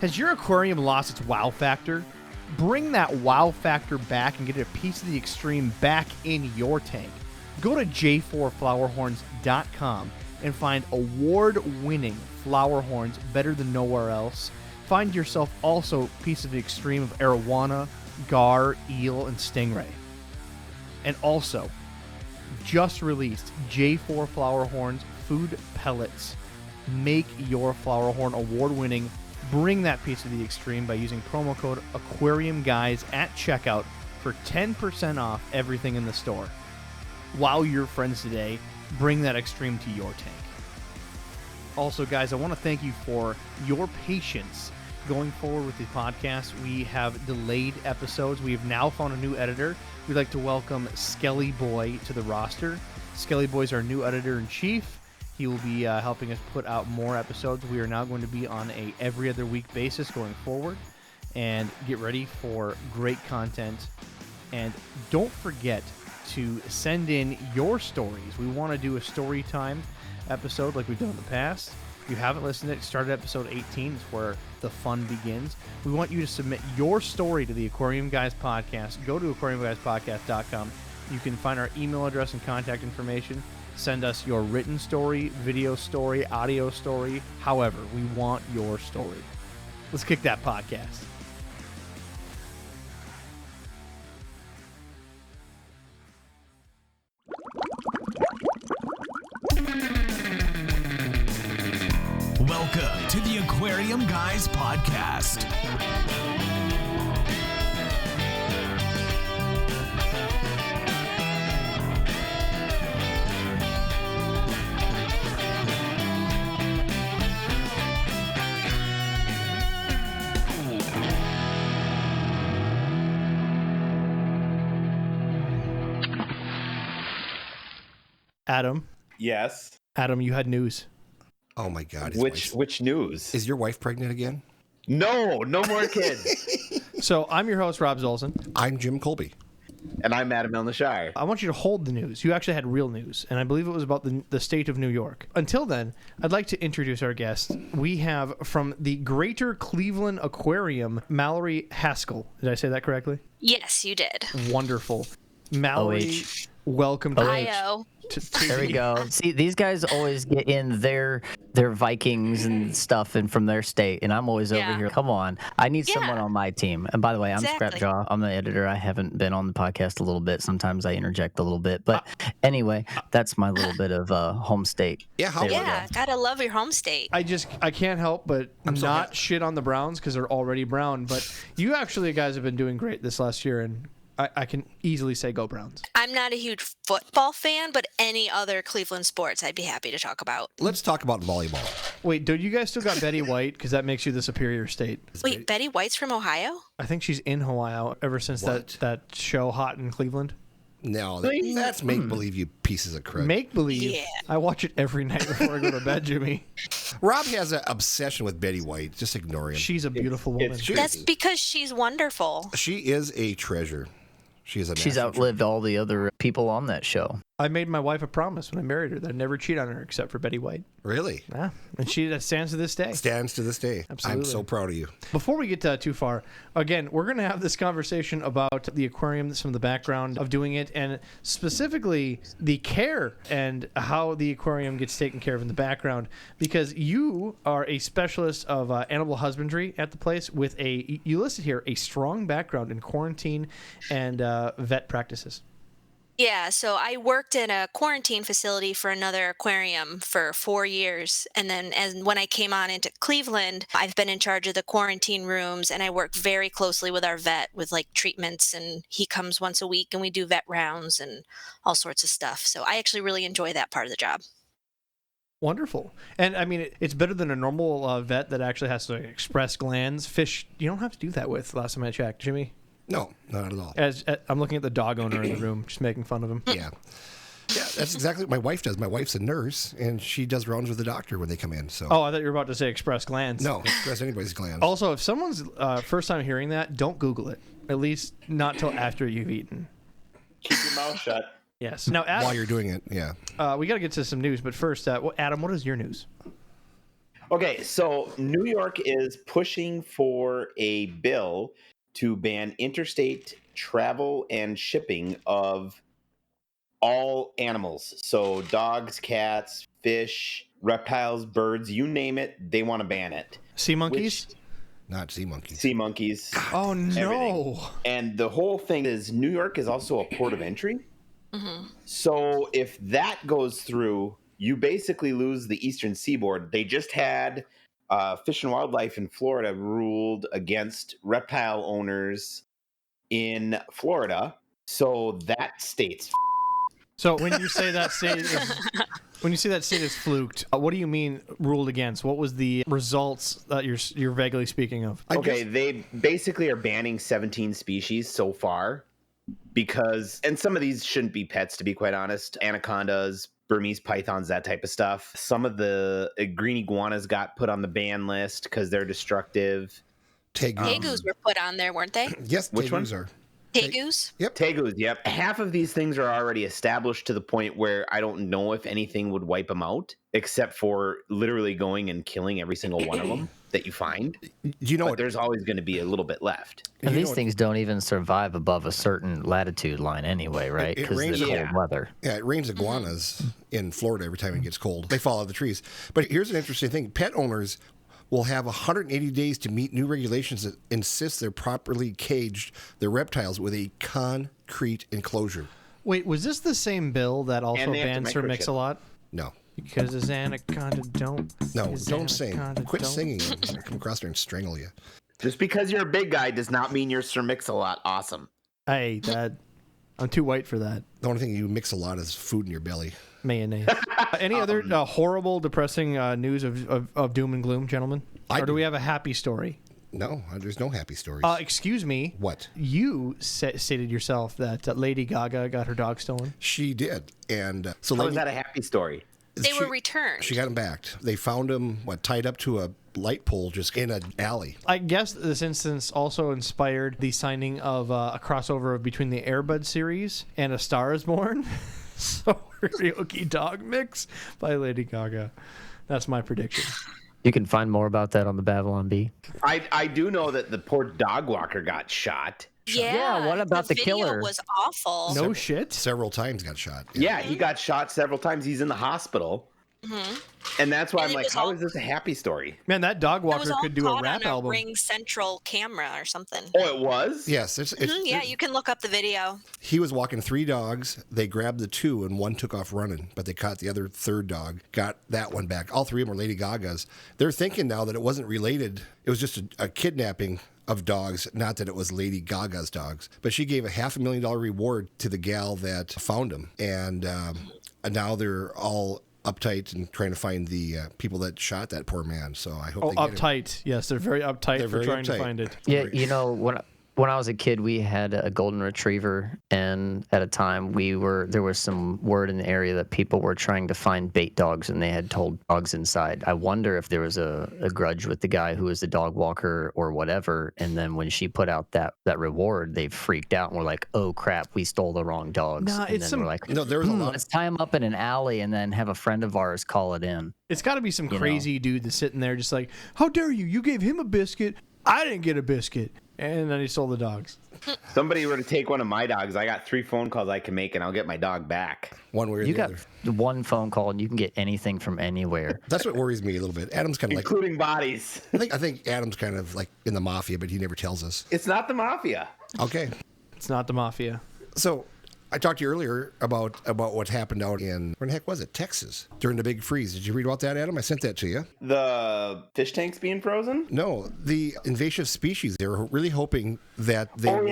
Has your aquarium lost its wow factor? Bring that wow factor back and get a piece of the extreme back in your tank. Go to j4flowerhorns.com and find award-winning flower horns better than nowhere else. Find yourself also a piece of the extreme of arowana, gar, eel, and stingray. And also, just released J4 Flower Horns Food Pellets. Make your flower horn award-winning. Bring that piece of the extreme by using promo code AquariumGuys at checkout for 10% off everything in the store. Wow your friends today. Bring that extreme to your tank. Also, guys, I want to thank you for your patience going forward with the podcast. We have delayed episodes. We have now found a new editor. We'd like to welcome Skelly Boy to the roster. Skelly Boy is our new editor-in-chief. He will be helping us put out more episodes. We are now going to be on a every other week basis going forward. And get ready for great content. And don't forget to send in your stories. We want to do a story time episode like we've done in the past. If you haven't listened to it, start at episode 18. It's where the fun begins. We want you to submit your story to the Aquarium Guys podcast. Go to aquariumguyspodcast.com. You can find our email address and contact information. Send us your written story, video story, audio story. However, we want your story. Let's kick that podcast. Welcome to the Aquarium Guys podcast. Adam. Yes. Adam, you had news. Oh my God! Which news? Is your wife pregnant again? No more kids. So I'm your host, Rob Zolson. I'm Jim Colby. And I'm Adam Elnashire. I want you to hold the news. You actually had real news, and I believe it was about the state of New York. Until then, I'd like to introduce our guest. We have from the Greater Cleveland Aquarium, Mallory Haskell. Did I say that correctly? Yes, you did. Wonderful. Mallory, OH. welcome to IO. There we go. See, these guys always get in their Vikings and stuff and from their state, and I'm always over here. Come on, I need someone on my team. And by the way, I'm Scrapjaw. I'm the editor. I haven't been on the podcast a little bit. Sometimes I interject a little bit, but anyway, that's my little bit of home state. Yeah, gotta love your home state. I can't help but not shit on the Browns because they're already brown. But you actually guys have been doing great this last year, and I can easily say go Browns. I'm not a huge football fan, but any other Cleveland sports I'd be happy to talk about. Let's talk about volleyball. Wait, do you guys still got Betty White? Because that makes you the superior state. Wait, Betty White's from Ohio? I think she's in Ohio ever since that show Hot in Cleveland. No, that's make-believe, you pieces of crud. Make-believe? Yeah. I watch it every night before I go to bed, Jimmy. Rob has an obsession with Betty White. Just ignore him. She's a beautiful woman. That's because she's wonderful. She is a treasure. She's outlived all the other people on that show. I made my wife a promise when I married her that I'd never cheat on her except for Betty White. Really? Yeah, and that stands to this day. Stands to this day. Absolutely. I'm so proud of you. Before we get too far, again, we're going to have this conversation about the aquarium, some of the background of doing it, and specifically the care and how the aquarium gets taken care of in the background, because you are a specialist of animal husbandry at the place with you listed here, a strong background in quarantine and vet practices. Yeah, so I worked in a quarantine facility for another aquarium for 4 years. And then when I came on into Cleveland, I've been in charge of the quarantine rooms, and I work very closely with our vet with like treatments, and he comes once a week and we do vet rounds and all sorts of stuff. So I actually really enjoy that part of the job. Wonderful. And I mean, it's better than a normal vet that actually has to express glands. Fish, you don't have to do that with, last time I checked. Jimmy? No, not at all. I'm looking at the dog owner in the room, just making fun of him. Yeah. Yeah, that's exactly what my wife does. My wife's a nurse, and she does rounds with the doctor when they come in. So. Oh, I thought you were about to say express glands. No, express anybody's glands. Also, if someone's first time hearing that, don't Google it. At least not till after you've eaten. Keep your mouth shut. Yes. Now, Adam, while you're doing it, yeah. We got to get to some news, but first, Adam, what is your news? Okay, so New York is pushing for a bill to ban interstate travel and shipping of all animals. So dogs, cats, fish, reptiles, birds, you name it, they want to ban it. Sea monkeys? Not sea monkeys. Sea monkeys. Oh, no. Everything. And the whole thing is New York is also a port of entry. Mm-hmm. So if that goes through, you basically lose the eastern seaboard. They just had Fish and Wildlife in Florida ruled against reptile owners in Florida. So that state's So when you say that state is fluked, what do you mean ruled against? What was the results that you're vaguely speaking of? Okay, they basically are banning 17 species so far because, and some of these shouldn't be pets, to be quite honest. Anacondas, Burmese pythons, that type of stuff. Some of the green iguanas got put on the ban list because they're destructive. Tegus were put on there, weren't they? Yes, Which tegus ones? are. Tegus? Yep. Tegus, yep. Half of these things are already established to the point where I don't know if anything would wipe them out, except for literally going and killing every single one of them that you find. You know but what? there's always going to be a little bit left. And these things don't even survive above a certain latitude line anyway, right? Because of the cold weather. Yeah, it rains iguanas in Florida every time it gets cold. They fall out of the trees. But here's an interesting thing. Pet owners will have 180 days to meet new regulations that insist they're properly caged their reptiles with a concrete enclosure. Wait, was this the same bill that also they have to banned Sir microchip. Mix-a-Lot? No. Because his anaconda don't. No, his don't sing. anaconda Quit don't. singing. I'm going to come across there and strangle you. Just because you're a big guy does not mean you're Sir Mix-a-Lot awesome. Hey, I'm too white for that. The only thing you mix a lot is food in your belly. Mayonnaise. Any other horrible, depressing news of doom and gloom, gentlemen? Or do we have a happy story? No, there's no happy stories. Excuse me. What? You stated yourself that Lady Gaga got her dog stolen. She did. And so How is that a happy story? They were returned. She got him back. They found him, tied up to a light pole just in an alley. I guess this instance also inspired the signing of a crossover between the Air Bud series and A Star Is Born. So, karaoke dog mix by Lady Gaga. That's my prediction. You can find more about that on the Babylon Bee. I do know that the poor dog walker got shot. Yeah, what about the video killer? was awful. No shit. Several times got shot. Yeah, he got shot several times. He's in the hospital. Mm-hmm. And that's why I'm like, how is this a happy story? Man, that dog walker could do a rap on album. Ring Central camera or something. Oh, it was? Yes. Yeah, you can look up the video. He was walking 3 dogs. They grabbed the 2 and 1 took off running, but they caught the other 3rd dog, got that one back. All 3 of them were Lady Gaga's. They're thinking now that it wasn't related. It was just a kidnapping of dogs, not that it was Lady Gaga's dogs. But she gave a $500,000 reward to the gal that found him. And now they're all uptight and trying to find the people that shot that poor man. So I hope they get uptight. him. Yes, they're very uptight They're for very trying to uptight. find it. Yeah, you know, when I was a kid, we had a golden retriever, and at a time there was some word in the area that people were trying to find bait dogs, and they had told dogs inside. I wonder if there was a grudge with the guy who was the dog walker or whatever, and then when she put out that reward, they freaked out and were like, "Oh crap, we stole the wrong dogs." Nah, and it's then we're some- like, No, there was a lot. let's tie them up in an alley and then have a friend of ours call it in. It's got to be some crazy dude that's sitting there just like, how dare you? You gave him a biscuit. I didn't get a biscuit. And then he stole the dogs. Somebody were to take one of my dogs. I got 3 phone calls I can make, and I'll get my dog back. One way or You the got other. one phone call and you can get anything from anywhere. That's what worries me a little bit. Adam's kind of like, Including bodies. I think Adam's kind of like in the mafia, but he never tells us. It's not the mafia. Okay. It's not the mafia. So I talked to you earlier about what happened out in, where the heck was it? Texas during the big freeze. Did you read about that, Adam? I sent that to you. The fish tanks being frozen? No, the invasive species. They were really hoping that they would,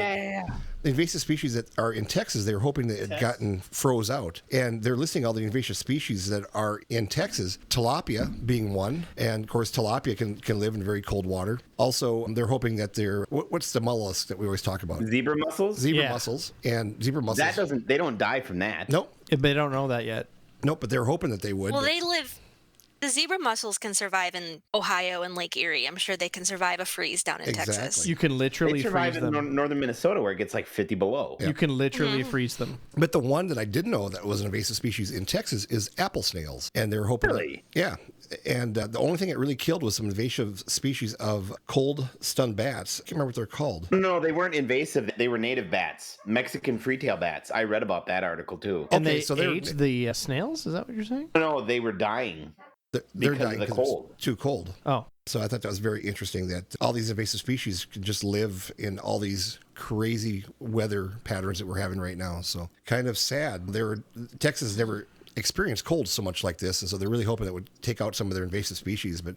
the invasive species that are in Texas, they were hoping that it had gotten froze out. And they're listing all the invasive species that are in Texas, tilapia being one. And of course, tilapia can live in very cold water. Also, they're hoping that what's the mollusk that we always talk about? Zebra mussels? Zebra mussels. And zebra mussels. They don't die from that. Nope. They don't know that yet. Nope, but they're hoping that they would. Well, but- they live The zebra mussels can survive in Ohio and Lake Erie. I'm sure they can survive a freeze down in Exactly. Texas. You can They literally survive freeze in them. northern Minnesota where it gets like 50 below. You can literally freeze them. But the one that I didn't know that was an invasive species in Texas is apple snails. And they're hoping Really? yeah. And the only thing it really killed was some invasive species of cold stun bats. I can't remember what they're called. No, they weren't invasive. They were native bats, Mexican free-tail bats. I read about that article too. And Okay, they so they're- ate the snails? Is that what you're saying? No, they were dying. They're Because dying of the 'cause cold. it's too cold. Oh. So I thought that was very interesting that all these invasive species can just live in all these crazy weather patterns that we're having right now. So kind of sad. Texas has never experienced cold so much like this, and so they're really hoping it would take out some of their invasive species, but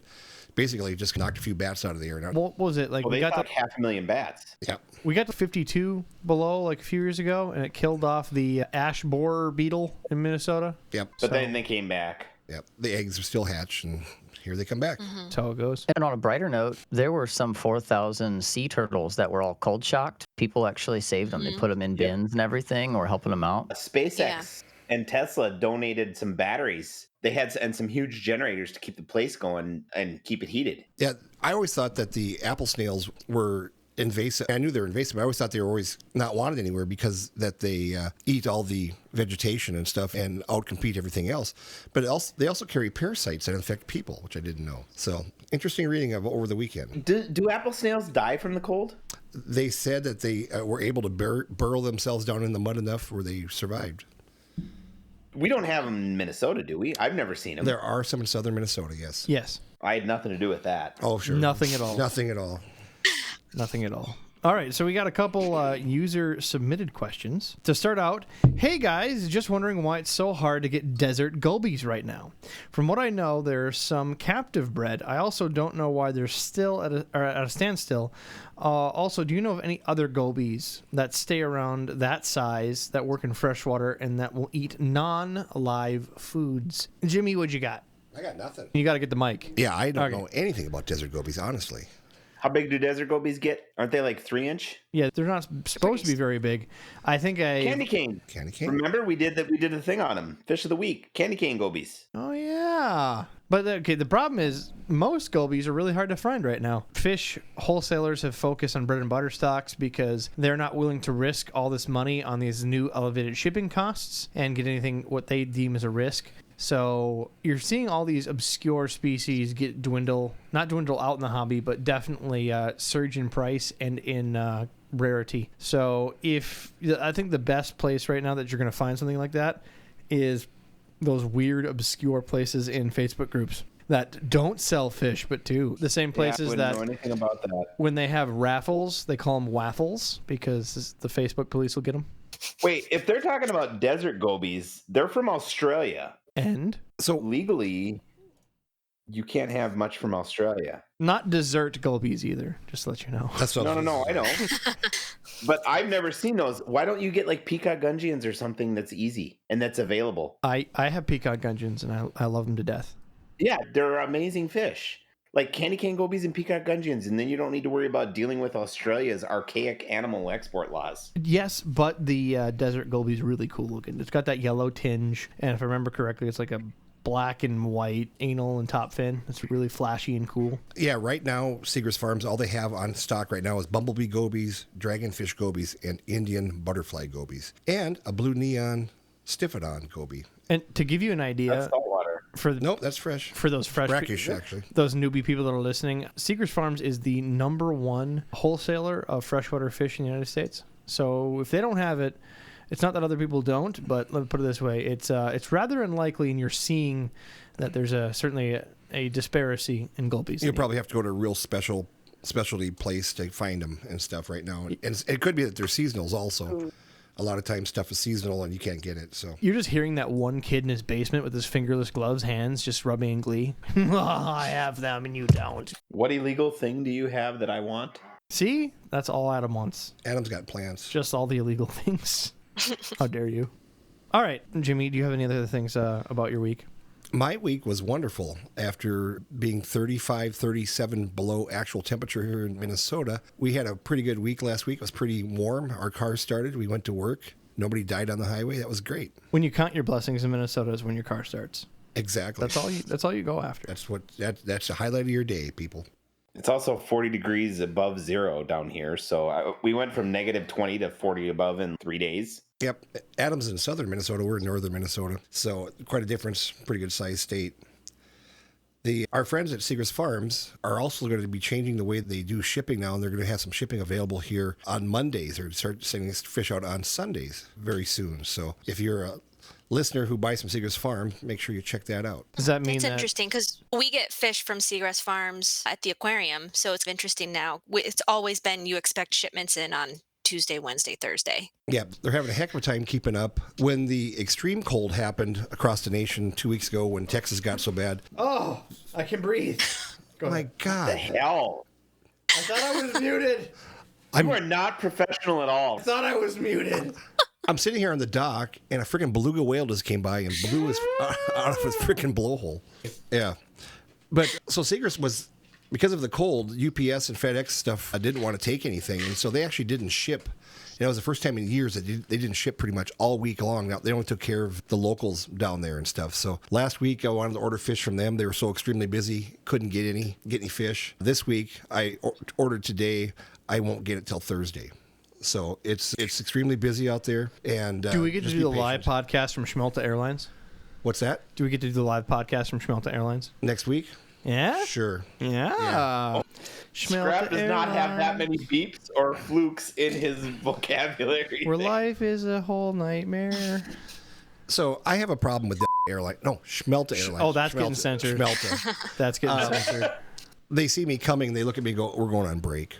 basically just knocked a few bats out of the air. Now, What was it? Like Well, we they got got 500,000 bats. yeah. we got to 52 below like a few years ago, and it killed off the ash borer beetle in Minnesota. Yep. But then they came back. Yep. The eggs are still hatched, and here they come back. That's how it goes. And on a brighter note, there were some 4,000 sea turtles that were all cold shocked. People actually saved them. They put them in bins and everything, or helping them out. SpaceX and Tesla donated some batteries. They had and some huge generators to keep the place going and keep it heated. Yeah, I always thought that the apple snails were invasive. I knew they were invasive. But I always thought they were always not wanted anywhere because that they eat all the vegetation and stuff and outcompete everything else. But they also carry parasites that infect people, which I didn't know. So interesting reading of over the weekend. Do apple snails die from the cold? They said that they were able to burrow themselves down in the mud enough where they survived. We don't have them in Minnesota, do we? I've never seen them. There are some in southern Minnesota, yes. Yes. I had nothing to do with that. Oh, sure. Nothing at all. Nothing at all. Nothing at all. All right, so we got a couple user-submitted questions. To start out, hey guys, just wondering why it's so hard to get desert gobies right now. From what I know, there's some captive bred. I also don't know why they're still at a standstill. Also, do you know of any other gobies that stay around that size, that work in freshwater, and that will eat non-live foods? Jimmy, what you got? I got nothing. You got to get the mic. Yeah, I don't Okay. know anything about desert gobies, honestly. How big do desert gobies get? Aren't they like 3-inch? Yeah, they're not supposed to be very big. I think Candy cane. Candy cane. Remember we did the thing on them. Fish of the week. Candy cane gobies. Oh yeah, but okay. The problem is most gobies are really hard to find right now. Fish wholesalers have focused on bread and butter stocks because they're not willing to risk all this money on these new elevated shipping costs and get anything what they deem as a risk. So you're seeing all these obscure species not dwindle out in the hobby, but definitely surge in price and in rarity. So I think the best place right now that you're going to find something like that is those weird, obscure places in Facebook groups that don't sell fish, but do. The same places I wouldn't know anything about that. when they have raffles, they call them waffles because the Facebook police will get them. Wait, if they're talking about desert gobies, they're from Australia. And So Legally, you can't have much from Australia. not dessert gobies either, just to let you know. that's what No, I know. But I've never seen those. Why don't you get like peacock gudgeons or something that's easy and that's available? I have peacock gudgeons, and I love them to death. Yeah, they're amazing fish. Like candy cane gobies and peacock gudgeons, and then you don't need to worry about dealing with Australia's archaic animal export laws. Yes, but the desert goby is really cool looking. It's got that yellow tinge, and if I remember correctly, it's like a black and white anal and top fin. It's really flashy and cool. Yeah, right now, Seagrass Farms, all they have on stock right now is bumblebee gobies, dragonfish gobies, and Indian butterfly gobies, and a blue neon stiffodon goby. And to give you an idea, That's saltwater. Nope, that's fresh. for those fresh Brackish, actually. those newbie people that are listening, Seagrass Farms is the #1 wholesaler of freshwater fish in the United States. So if they don't have it, it's not that other people don't, but let me put it this way: it's rather unlikely, and you're seeing that there's certainly a disparity in gulpies. You'll probably have to go to a real specialty place to find them and stuff right now. And it could be that they're seasonals also. A lot of times stuff is seasonal and you can't get it. So You're just hearing that one kid in his basement with his fingerless gloves, hands just rubbing in glee. I have them and you don't. What illegal thing do you have that I want? See? That's all Adam wants. Adam's got plans. Just all the illegal things. How dare you? All right, Jimmy, do you have any other things about your week? My week was wonderful. After being 35, 37 below actual temperature here in Minnesota, we had a pretty good week last week. It was pretty warm. Our car started. We went to work. Nobody died on the highway. That was great. When you count your blessings in Minnesota is when your car starts. Exactly. That's all you go after. That's the highlight of your day, people. It's also 40 degrees above zero down here. So we went from negative 20 to 40 above in 3 days. Yep. Adam's in southern Minnesota. We're in northern Minnesota. So quite a difference. Pretty good sized state. Our friends at Seagrass Farms are also going to be changing the way they do shipping now, and they're going to have some shipping available here on Mondays. They're going to start sending this fish out on Sundays very soon. So if you're a listener who buys from Seagrass Farm, make sure you check that out. Does that mean It's interesting because we get fish from Seagrass Farms at the aquarium, so it's interesting now. It's always been you expect shipments in on Tuesday, Wednesday, Thursday. Yeah, they're having a heck of a time keeping up. When the extreme cold happened across the nation 2 weeks ago when Texas got so bad. Oh, I can breathe. Oh my God. The hell? I thought I was muted. You are not professional at all. I thought I was muted. I'm sitting here on the dock, and a freaking beluga whale just came by and blew us out of his freaking blowhole. Yeah. But so Seagrass was, because of the cold, UPS and FedEx stuff didn't want to take anything, and so they actually didn't ship. It was the first time in years that they didn't ship pretty much all week long. Now, they only took care of the locals down there and stuff. So last week I wanted to order fish from them. They were so extremely busy, couldn't get any fish. This week I ordered today. I won't get it till Thursday. So it's extremely busy out there. And do we get to just do be the live patient. podcast from Schmelta Airlines? What's that? Do we get to do the live podcast from Schmelta Airlines? Next week? Yeah? Sure. Yeah. Scrap does not have that many beeps or flukes in his vocabulary. Where life is a whole nightmare. So I have a problem with the airline. No, Schmelta Airlines. Oh, that's getting censored. Schmelta. That's getting censored. They see me coming. They look at me and go, we're going on break.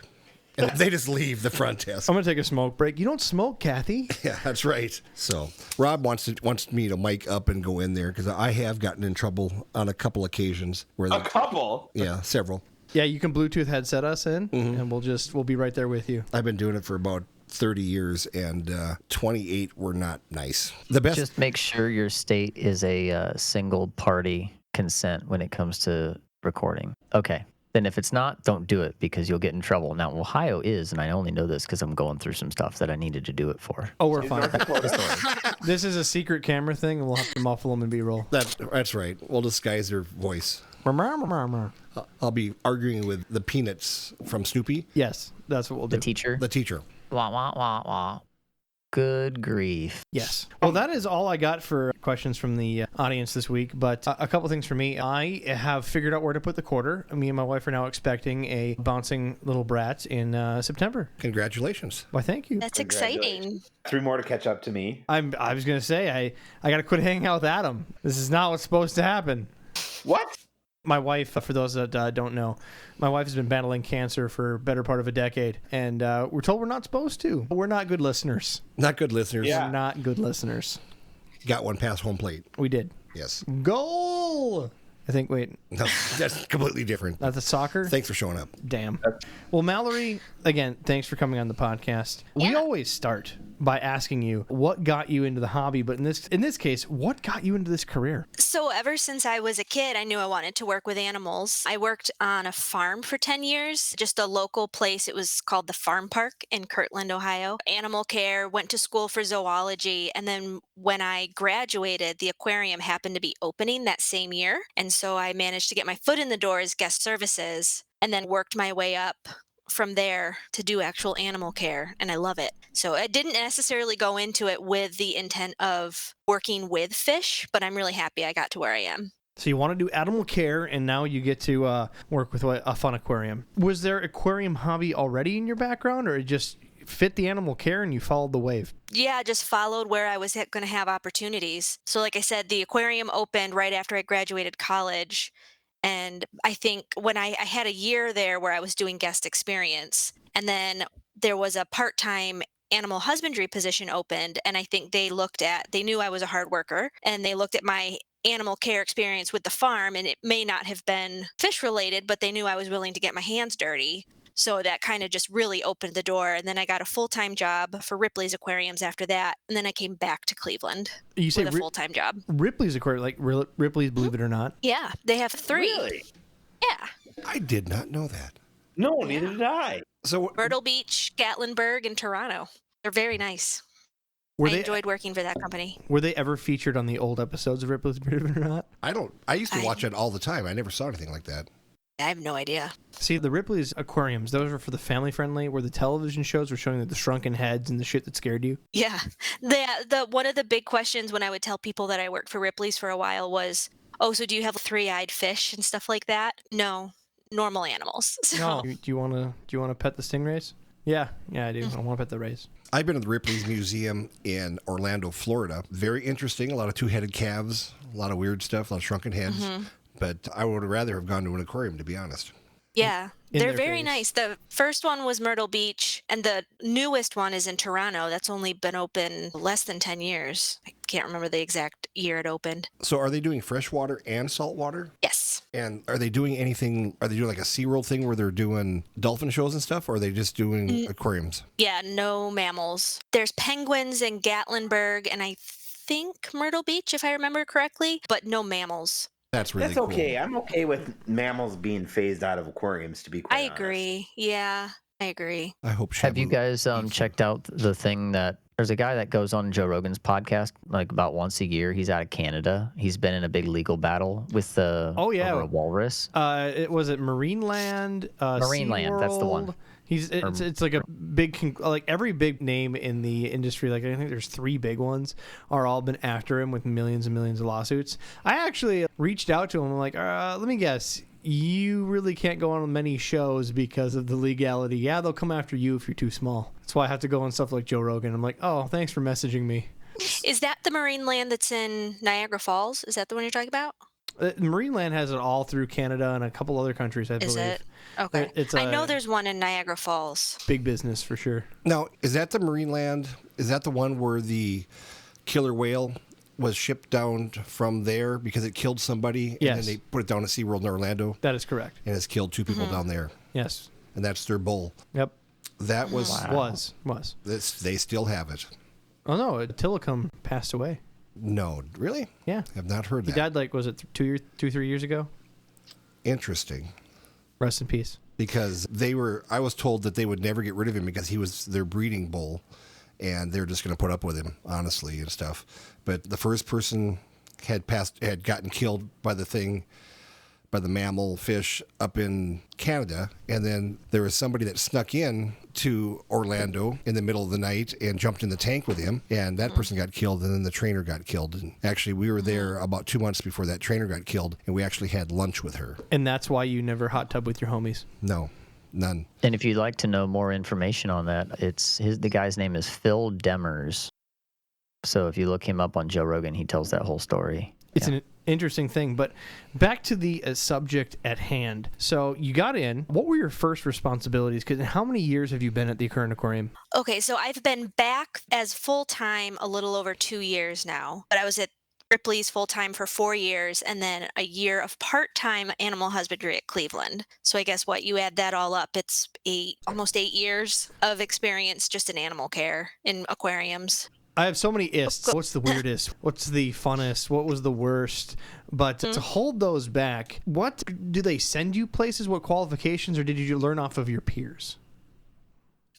And they just leave the front desk. I'm going to take a smoke break. You don't smoke, Kathy. Yeah, that's right. So Rob wants me to mic up and go in there because I have gotten in trouble on a couple occasions. A couple? Yeah, several. Yeah, you can Bluetooth headset us in, and we'll be right there with you. I've been doing it for about 30 years, and 28 were not nice. The best. Just make sure your state is a single party consent when it comes to recording. Okay. Then if it's not, don't do it because you'll get in trouble. Now, Ohio is, and I only know this because I'm going through some stuff that I needed to do it for. Oh, we're fine. This is a secret camera thing, and we'll have to muffle them and B-roll. That's right. We'll disguise their voice. I'll be arguing with the Peanuts from Snoopy. Yes, that's what we'll do. The teacher? The teacher. Wah, wah, wah, wah. Good grief. Yes. Well, that is all I got for questions from the audience this week. But a couple things for me. I have figured out where to put the quarter. Me and my wife are now expecting a bouncing little brat in September. Congratulations. Why, thank you. That's exciting. 3 more to catch up to me. I was going to say, I got to quit hanging out with Adam. This is not what's supposed to happen. What? My wife, for those that don't know, my wife has been battling cancer for a better part of a decade, and we're told we're not supposed to. We're not good listeners. Not good listeners. Yeah. We're not good listeners. Got one past home plate. We did. Yes. Goal! I think, wait. No, that's completely different. That's a soccer? Thanks for showing up. Damn. Well, Mallory, again, thanks for coming on the podcast. We Yeah. always start by asking you what got you into the hobby, but in this case, what got you into this career? So ever since I was a kid, I knew I wanted to work with animals. I worked on a farm for 10 years, just a local place. It was called the Farm Park in Kirtland, Ohio. Animal care, went to school for zoology, and then when I graduated, the aquarium happened to be opening that same year. And so I managed to get my foot in the door as guest services and then worked my way up from there to do actual animal care, and I love it. So I didn't necessarily go into it with the intent of working with fish, but I'm really happy I got to where I am. So you want to do animal care, and now you get to work with a fun aquarium. Was there aquarium hobby already in your background, or it just fit the animal care and you followed the wave? Yeah, just followed where I was going to have opportunities. So like I said, the aquarium opened right after I graduated college. And I think when I had a year there where I was doing guest experience, and then there was a part-time animal husbandry position opened, and I think they knew I was a hard worker, and they looked at my animal care experience with the farm, and it may not have been fish related, but they knew I was willing to get my hands dirty. So that kind of just really opened the door. And then I got a full-time job for Ripley's Aquariums after that. And then I came back to Cleveland with a full-time job. Ripley's Aquarium, like Ripley's, believe it or not. Yeah, they have 3. Really? Yeah. I did not know that. No, neither did I. So Myrtle Beach, Gatlinburg, and Toronto. They're very nice. I enjoyed working for that company. Were they ever featured on the old episodes of Ripley's Believe It or Not? I used to watch it all the time. I never saw anything like that. I have no idea. See, the Ripley's Aquariums, those were for the family friendly, where the television shows were showing the shrunken heads and the shit that scared you. Yeah. The one of the big questions when I would tell people that I worked for Ripley's for a while was, oh, so do you have three-eyed fish and stuff like that? No. Normal animals. So. No. Do you want to pet the stingrays? Yeah, I do. I want to pet the rays. I've been to the Ripley's Museum in Orlando, Florida. Very interesting. A lot of two-headed calves, a lot of weird stuff, a lot of shrunken heads. Mm-hmm. But I would rather have gone to an aquarium, to be honest. Yeah, they're very nice. The first one was Myrtle Beach, and the newest one is in Toronto. That's only been open less than 10 years. I can't remember the exact year it opened. So are they doing freshwater and saltwater? Yes. And are they doing anything, are they doing like a SeaWorld thing where they're doing dolphin shows and stuff, or are they just doing aquariums? Yeah, no mammals. There's penguins in Gatlinburg, and I think Myrtle Beach, if I remember correctly, but no mammals. That's really cool. That's okay. I'm okay with mammals being phased out of aquariums, to be quite honest. I agree. Yeah, I agree. I hope. Have you guys checked out the thing that there's a guy that goes on Joe Rogan's podcast like about once a year? He's out of Canada. He's been in a big legal battle with over a walrus. It was at Marineland. Marineland, that's the one. It's like a big, like every big name in the industry, like I think there's 3 big ones, are all been after him with millions and millions of lawsuits. I actually reached out to him. I'm like, let me guess. You really can't go on many shows because of the legality. Yeah, they'll come after you if you're too small. That's why I have to go on stuff like Joe Rogan. I'm like, oh, thanks for messaging me. Is that the Marineland that's in Niagara Falls? Is that the one you're talking about? Marineland has it all through Canada and a couple other countries, I believe. Is it? Okay. I know there's one in Niagara Falls. Big business for sure. Now, is that the Marineland? Is that the one where the killer whale was shipped down from there because it killed somebody? Yes. And then they put it down at SeaWorld in Orlando? That is correct. And it's killed 2 people down there. Yes. And that's their bull. Yep. That was... Wow. Was. They still have it. Oh, no. Tillicum passed away. No, really? Yeah. I've not heard that. He died was it 3 years ago? Interesting. Rest in peace. Because I was told that they would never get rid of him because he was their breeding bull and they're just going to put up with him, honestly, and stuff. But the first person had gotten killed by the mammal fish up in Canada, and then there was somebody that snuck in to Orlando in the middle of the night and jumped in the tank with him, and that person got killed, and then the trainer got killed. And actually, we were there about 2 months before that trainer got killed, and we actually had lunch with her. And that's why you never hot tub with your homies? No, none. And if you'd like to know more information on that, the guy's name is Phil Demers. So if you look him up on Joe Rogan, he tells that whole story. It's an interesting thing, but back to the subject at hand. So you got in. What were your first responsibilities? Because how many years have you been at the current aquarium? Okay, so I've been back as full-time a little over 2 years now, but I was at Ripley's full-time for 4 years and then a year of part-time animal husbandry at Cleveland. So I guess you add that all up, it's almost 8 years of experience just in animal care in aquariums. I have so many ists. What's the weirdest? What's the funnest? What was the worst? But to hold those back, what do they send you places? What qualifications, or did you learn off of your peers?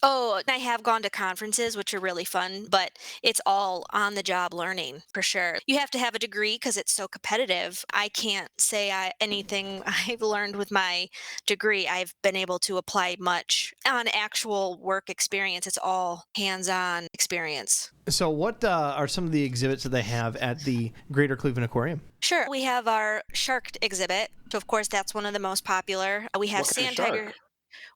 Oh, I have gone to conferences, which are really fun, but it's all on-the-job learning, for sure. You have to have a degree because it's so competitive. I can't say anything I've learned with my degree. I've been able to apply much on actual work experience. It's all hands-on experience. So what are some of the exhibits that they have at the Greater Cleveland Aquarium? Sure. We have our shark exhibit. So, of course, that's one of the most popular. We have sand tiger.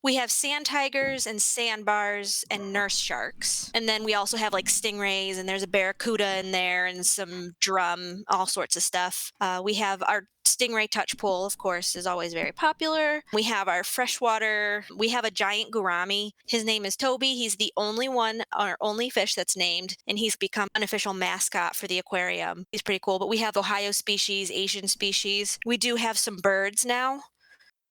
We have sand tigers and sandbars and nurse sharks. And then we also have like stingrays, and there's a barracuda in there and some drum, all sorts of stuff. We have our stingray touch pool, of course, is always very popular. We have our freshwater. We have a giant gourami. His name is Toby. He's the only one, our only fish that's named, and he's become an official mascot for the aquarium. He's pretty cool. But we have Ohio species, Asian species. We do have some birds now.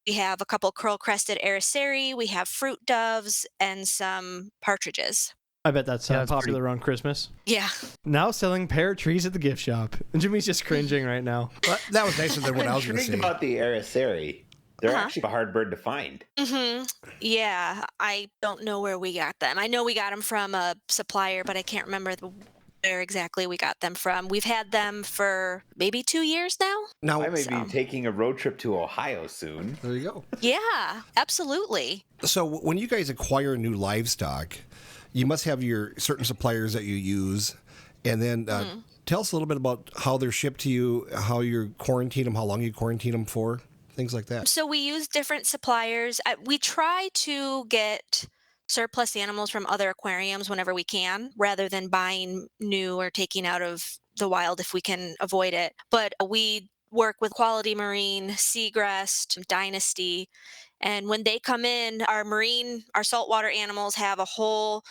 We have a couple curl-crested araceli, we have fruit doves, and some partridges. I bet that's popular around Christmas. Yeah. Now selling pear trees at the gift shop. And Jimmy's just cringing right now. Well, that was nicer than what I was going to say. About the araceli. They're actually a hard bird to find. Mm-hmm. Yeah, I don't know where we got them. I know we got them from a supplier, but I can't remember where exactly we got them from. We've had them for maybe 2 years now. Now, I may be taking a road trip to Ohio soon. there you go. Yeah, absolutely. So when you guys acquire new livestock, you must have your certain suppliers that you use, and then tell us a little bit about how they're shipped to you, how you quarantine them, how long you quarantine them for, things like that. So we use different suppliers. We try to get surplus animals from other aquariums whenever we can, rather than buying new or taking out of the wild if we can avoid it. But we work with Quality Marine, Seagrest, Dynasty, and when they come in, our saltwater animals have a whole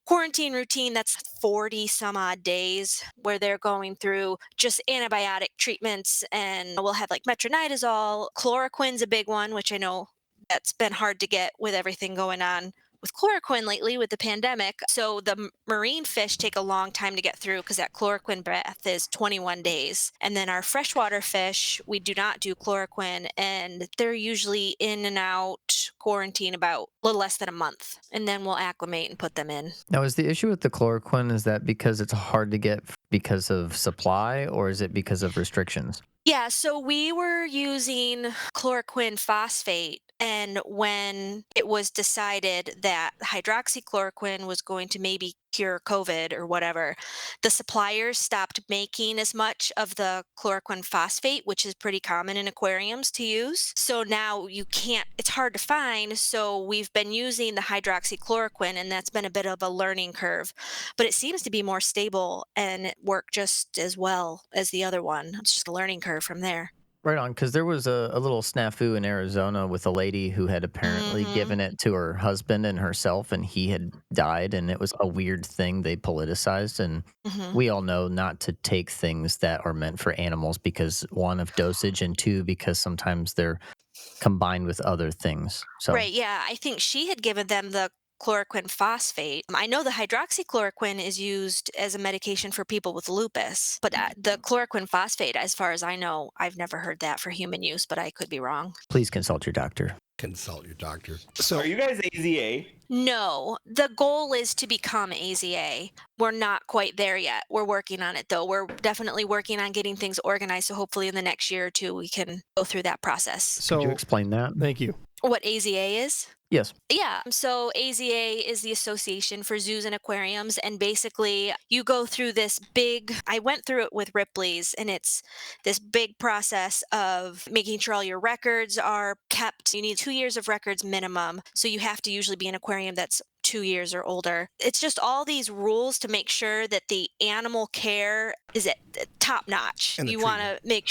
quarantine routine that's 40 some odd days where they're going through just antibiotic treatments, and we'll have like metronidazole. Chloroquine's a big one, which I know that's been hard to get with everything going on with chloroquine lately with the pandemic. So the marine fish take a long time to get through because that chloroquine bath is 21 days. And then our freshwater fish, we do not do chloroquine, and they're usually in and out quarantine about a little less than a month. And then we'll acclimate and put them in. Now, is the issue with the chloroquine, is that because it's hard to get because of supply, or is it because of restrictions? Yeah, so we were using chloroquine phosphate, and when it was decided that hydroxychloroquine was going to maybe cure COVID or whatever, the suppliers stopped making as much of the chloroquine phosphate, which is pretty common in aquariums to use. So now it's hard to find. So we've been using the hydroxychloroquine, and that's been a bit of a learning curve, but it seems to be more stable and it worked just as well as the other one. It's just a learning curve from there. Right on, because there was a little snafu in Arizona with a lady who had apparently given it to her husband and herself, and he had died, and it was a weird thing they politicized. And we all know not to take things that are meant for animals because, one, of dosage, and two, because sometimes they're combined with other things. So Right, yeah. I think she had given them the chloroquine phosphate. I know the hydroxychloroquine is used as a medication for people with lupus, but the chloroquine phosphate, as far as I know, I've never heard that for human use, but I could be wrong. please consult your doctor. Consult your doctor. So Are you guys AZA? No, the goal is to become AZA. We're not quite there yet. We're working on it, though. We're definitely working on getting things organized, so hopefully in the next year or two we can go through that process. So Could you explain that? thank you. What AZA is? Yes. Yeah. So AZA is the Association for Zoos and Aquariums. And basically, you go through I went through it with Ripley's, and it's this big process of making sure all your records are kept. You need 2 years of records minimum. So you have to usually be an aquarium that's 2 years or older. It's just all these rules to make sure that the animal care is at top notch. And the You want to make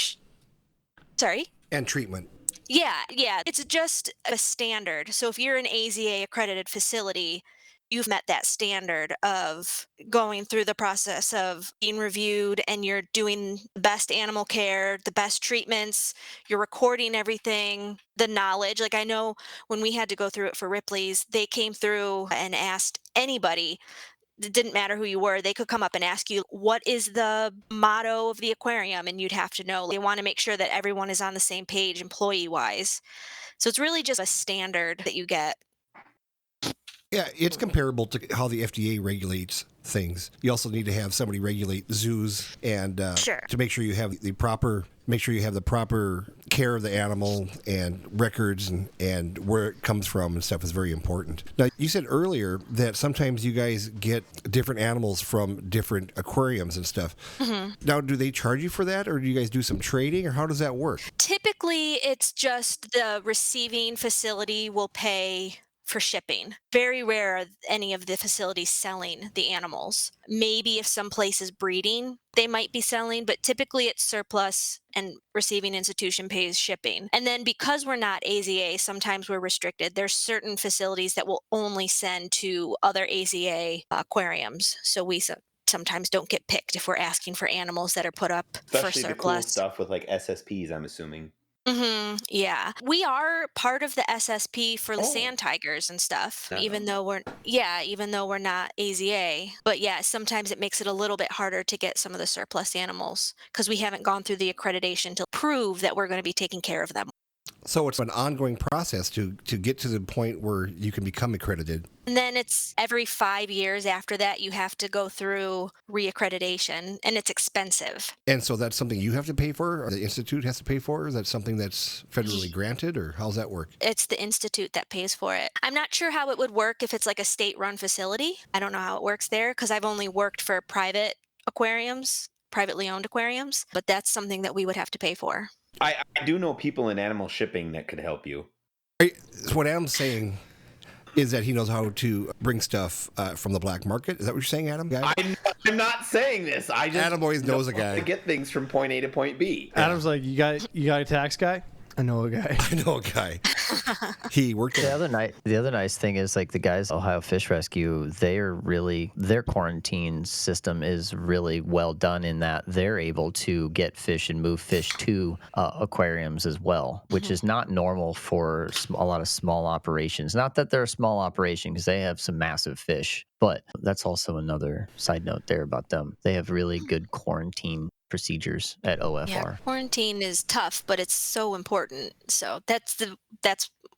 sorry? and treatment. Yeah. It's just a standard. So if you're an AZA accredited facility, you've met that standard of going through the process of being reviewed, and you're doing the best animal care, the best treatments, you're recording everything, the knowledge. Like I know when we had to go through it for Ripley's, they came through and asked anybody. It didn't matter who you were. They could come up and ask you, what is the motto of the aquarium? And you'd have to know. They want to make sure that everyone is on the same page employee wise. So it's really just a standard that you get. Yeah, it's comparable to how the FDA regulates things. You also need to have somebody regulate zoos and Sure. to make sure you have the proper care of the animal, and records and where it comes from and stuff is very important. Now, you said earlier that sometimes you guys get different animals from different aquariums and stuff. Now, do they charge you for that, or do you guys do some trading, or how does that work? Typically, it's just the receiving facility will pay for shipping. Very rare are any of the facilities selling the animals. Maybe if some place is breeding, they might be selling, but typically it's surplus and receiving institution pays shipping. And then because we're not AZA, sometimes we're restricted. There's certain facilities that will only send to other AZA aquariums. So we sometimes don't get picked if we're asking for animals that are put up Especially for the cool surplus. stuff with like SSPs, I'm assuming. Yeah. We are part of the SSP for the sand tigers and stuff, even though we're not AZA. But yeah, sometimes it makes it a little bit harder to get some of the surplus animals because we haven't gone through the accreditation to prove that we're going to be taking care of them. So it's an ongoing process to get to the point where you can become accredited. And then it's every 5 years after that, you have to go through reaccreditation, and it's expensive. And so that's something you have to pay for, or the institute has to pay for? Is that something that's federally granted, or how's that work? It's the institute that pays for it. I'm not sure how it would work if it's like a state-run facility. I don't know how it works there because I've only worked for private aquariums, privately owned aquariums, but that's something that we would have to pay for. I do know people in animal shipping that could help you. So what Adam's saying is that he knows how to bring stuff from the black market. Is that what you're saying, Adam? Guy? I'm not saying this. I just Adam always knows a guy to get things from point A to point B. Adam's like, you got a tax guy? I know a guy. I know a guy. He worked The other nice thing is like the guys at Ohio Fish Rescue, their quarantine system is really well done in that they're able to get fish and move fish to aquariums as well, which is not normal for a lot of small operations. Not that they're a small operation because they have some massive fish, but that's also another side note there about them. They have really good quarantine procedures at OFR. Yeah, quarantine is tough, but it's so important. So that's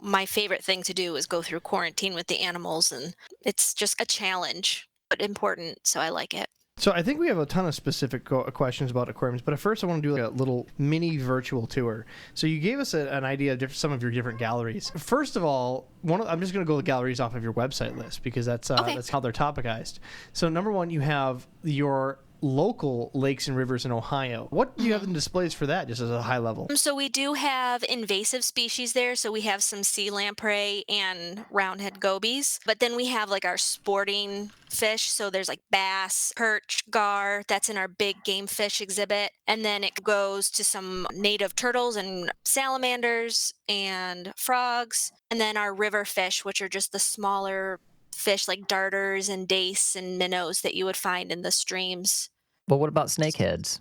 my favorite thing to do is go through quarantine with the animals, and it's just a challenge, but important. So I like it. So I think we have a ton of specific questions about aquariums, but at first I want to do a little mini virtual tour. So you gave us an idea of some of your different galleries. First of all, I'm just going to go the galleries off of your website list because that's how they're topicized. So number one, you have your local lakes and rivers in Ohio. What do you have in displays for that, just as a high level? So we do have invasive species there. So we have some sea lamprey and roundhead gobies. But then we have like our sporting fish. So there's like bass, perch, gar. That's in our big game fish exhibit. And then it goes to some native turtles and salamanders and frogs. And then our river fish, which are just the smaller fish like darters and dace and minnows that you would find in the streams. But what about snakeheads?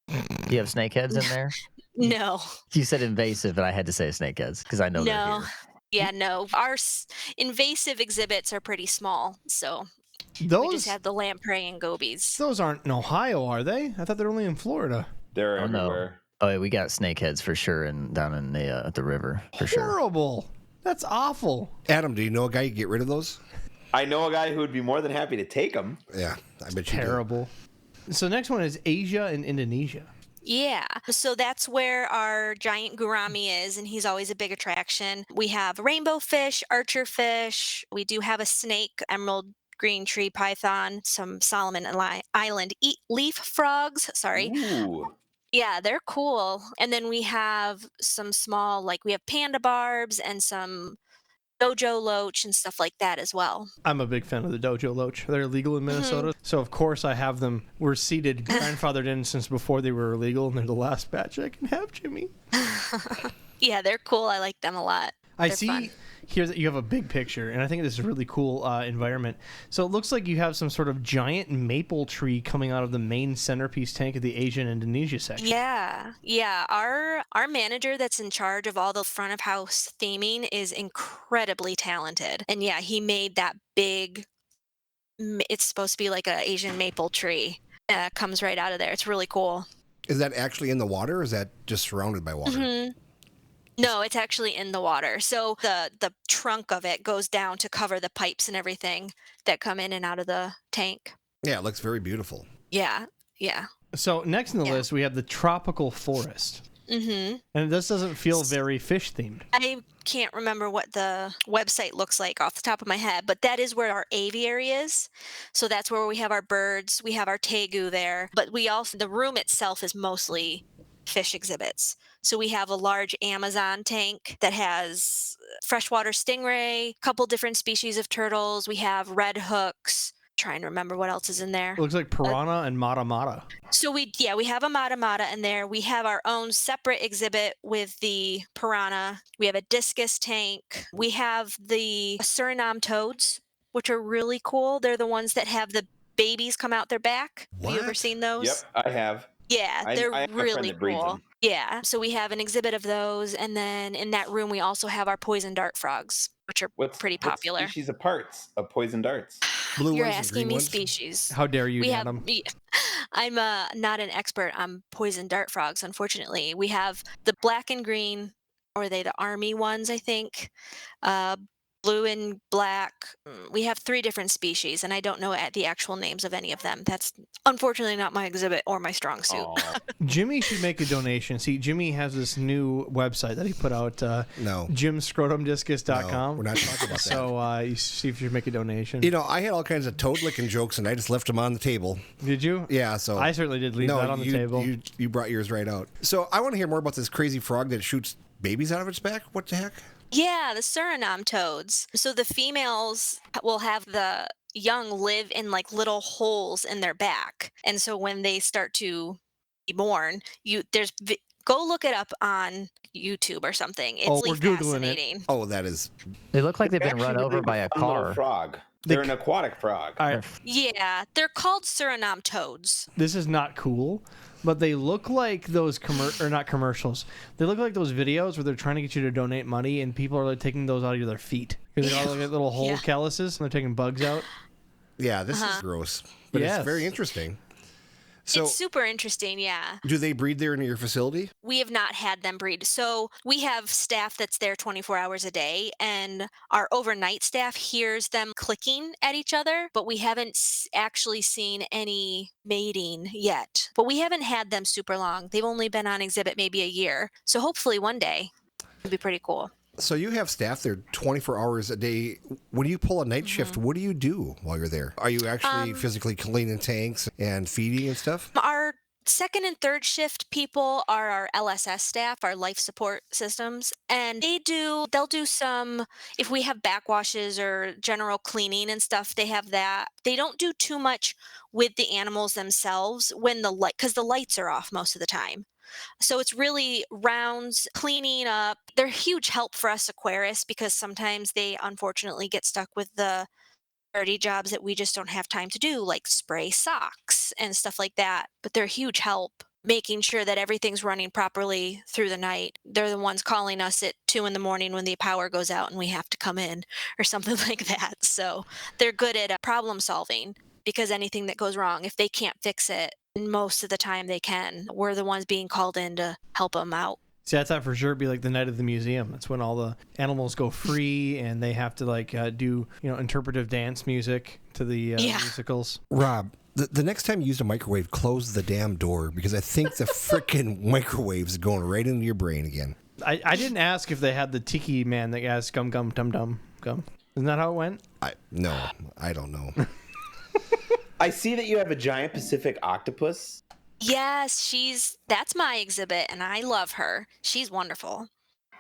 Do you have snakeheads in there? No. You said invasive, and I had to say snakeheads because I know they're here. Yeah, no. Our invasive exhibits are pretty small, so we just have the lamprey and gobies. Those aren't in Ohio, are they? I thought they're only in Florida. They're everywhere. No. Oh, yeah, we got snakeheads for sure, and down in the river for sure. Horrible. That's awful. Adam, do you know a guy who can get rid of those? I know a guy who would be more than happy to take them. Yeah, I bet you Terrible. So next one is Asia and Indonesia. Yeah, so that's where our giant gourami is, and he's always a big attraction. We have rainbow fish, archer fish. We do have a snake, emerald green tree python, some Solomon Island leaf frogs. Sorry. Ooh. Yeah, they're cool. And then we have some small, we have panda barbs and some dojo loach and stuff like that as well. I'm a big fan of the dojo loach. They're illegal in Minnesota. So, of course, I have them. We're seeded, grandfathered in since before they were illegal, and they're the last batch I can have, Jimmy. Yeah, they're cool. I like them a lot. I see fun. Here that you have a big picture, and I think this is a really cool environment. So it looks like you have some sort of giant maple tree coming out of the main centerpiece tank of the Asia and Indonesia section. Yeah. Our manager that's in charge of all the front of house theming is incredibly talented. And yeah, he made that big, it's supposed to be like an Asian maple tree. Comes right out of there. It's really cool. Is that actually in the water, or is that just surrounded by water? Mm-hmm. No, it's actually in the water. So the trunk of it goes down to cover the pipes and everything that come in and out of the tank. Yeah, it looks very beautiful. Yeah. So next on the list, we have the tropical forest. Mm-hmm. And this doesn't feel very fish themed. I can't remember what the website looks like off the top of my head, but that is where our aviary is. So that's where we have our birds. We have our tegu there, but the room itself is mostly fish exhibits. So we have a large Amazon tank that has freshwater stingray, a couple different species of turtles. We have red hooks. Trying to remember what else is in there. It looks like piranha and mata mata. So we have a mata mata in there. We have our own separate exhibit with the piranha. We have a discus tank. We have the Suriname toads, which are really cool. They're the ones that have the babies come out their back. What? Have you ever seen those? Yep, I have. Yeah, they're I have really a friend that breeds cool. them. Yeah, so we have an exhibit of those, and then in that room we also have our poison dart frogs, which are pretty popular. What species of parts of poison darts? Blue You're ones and asking green me ones? species. How dare you, Adam? I'm not an expert on poison dart frogs, unfortunately. We have the black and green or are they the army ones, I think? Blue and black. We have 3 different species, and I don't know the actual names of any of them. That's unfortunately not my exhibit or my strong suit. Jimmy should make a donation. See, Jimmy has this new website that he put out, No. jimscrotumdiscus.com. No, we're not talking about that. So you see if you should make a donation. You know, I had all kinds of toad licking jokes, and I just left them on the table. Did you? Yeah, so I certainly did leave that on the table. You brought yours right out. So I want to hear more about this crazy frog that shoots babies out of its back. What the heck? Yeah, the Suriname toads. So the females will have the young live in like little holes in their back. And so when they start to be born, go look it up on YouTube or something. It's we're Googling fascinating. it. Oh, that is... They look like they've been run Actually, over by a fun little car. frog. They're an aquatic frog. All right, Yeah, they're called Suriname toads. this is not cool, but they look like those not commercials. They look like those videos where they're trying to get you to donate money, and people are like taking those out of their feet because they all like little hole calluses, and they're taking bugs out. Yeah, this is gross, but Yes. it's very interesting. So, It's super interesting, yeah. do they breed there in your facility? We have not had them breed. So we have staff that's there 24 hours a day, and our overnight staff hears them clicking at each other, but we haven't actually seen any mating yet. But we haven't had them super long. They've only been on exhibit maybe a year. So hopefully one day it'll be pretty cool. So you have staff there 24 hours a day. When you pull a night shift, what do you do while you're there? Are you actually physically cleaning tanks and feeding and stuff? Our second and third shift people are our LSS staff, our life support systems, and they'll do some, if we have backwashes or general cleaning and stuff, they have that. They don't do too much with the animals themselves because the lights are off most of the time. So it's really rounds, cleaning up. They're a huge help for us aquarists because sometimes they unfortunately get stuck with the dirty jobs that we just don't have time to do, like spray socks and stuff like that. But they're a huge help making sure that everything's running properly through the night. They're the ones calling us at 2 a.m. when the power goes out and we have to come in or something like that. So they're good at problem solving because anything that goes wrong, if they can't fix it, most of the time they can. We're the ones being called in to help them out. See, I thought for sure it'd be like the night of the museum. That's when all the animals go free and they have to do interpretive dance music to the musicals. Rob, the next time you use a microwave, close the damn door because I think the frickin' microwave's going right into your brain again. I didn't ask if they had the tiki man that asked gum gum dum dum gum. Isn't that how it went? No, I don't know. I see that you have a giant Pacific octopus. Yes, that's my exhibit and I love her. She's wonderful.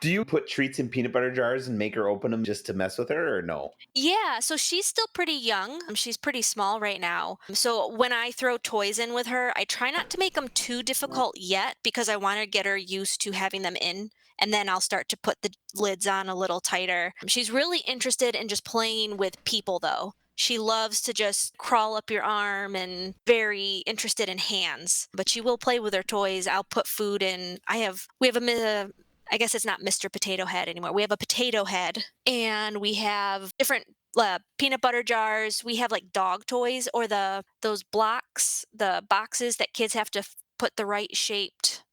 Do you put treats in peanut butter jars and make her open them just to mess with her, or no? Yeah, so she's still pretty young. She's pretty small right now. So when I throw toys in with her, I try not to make them too difficult yet because I want to get her used to having them in. And then I'll start to put the lids on a little tighter. She's really interested in just playing with people, though. She loves to just crawl up your arm and very interested in hands. But she will play with her toys. I'll put food in. We have I guess it's not Mr. Potato Head anymore. We have a potato head, and we have different peanut butter jars. We have like dog toys or those blocks, the boxes that kids have to put the right shaped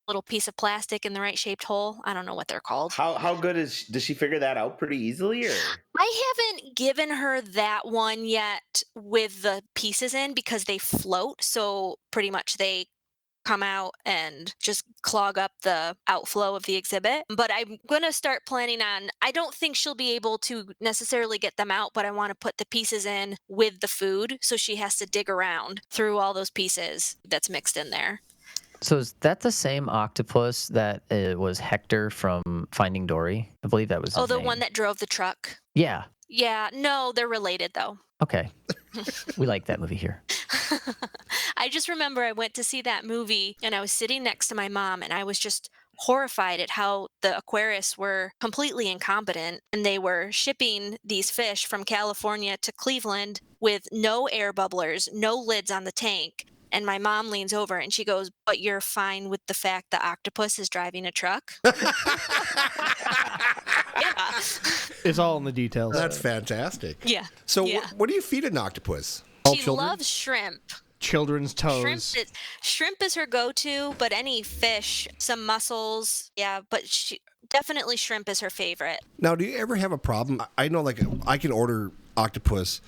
little piece of plastic in the right shaped hole. I don't know what they're called. How good does she figure that out pretty easily, or? I haven't given her that one yet with the pieces in because they float. So pretty much they come out and just clog up the outflow of the exhibit. But I'm going to start planning on, I don't think she'll be able to necessarily get them out, but I want to put the pieces in with the food. So she has to dig around through all those pieces that's mixed in there. So is that the same octopus that was Hector from Finding Dory? I believe that was his the name. one that drove the truck. Yeah. Yeah, no, they're related though. Okay. We like that movie here. I just remember I went to see that movie and I was sitting next to my mom and I was just horrified at how the aquarists were completely incompetent and they were shipping these fish from California to Cleveland with no air bubblers, no lids on the tank. And my mom leans over and she goes, "But you're fine with the fact the octopus is driving a truck?" Yeah. It's all in the details. That's fantastic. Yeah. So Yeah. what do you feed an octopus? She loves shrimp. Children's toes. Shrimp is her go-to, but any fish, some mussels, yeah. But definitely shrimp is her favorite. Now, do you ever have a problem? I know, like, I can order octopus,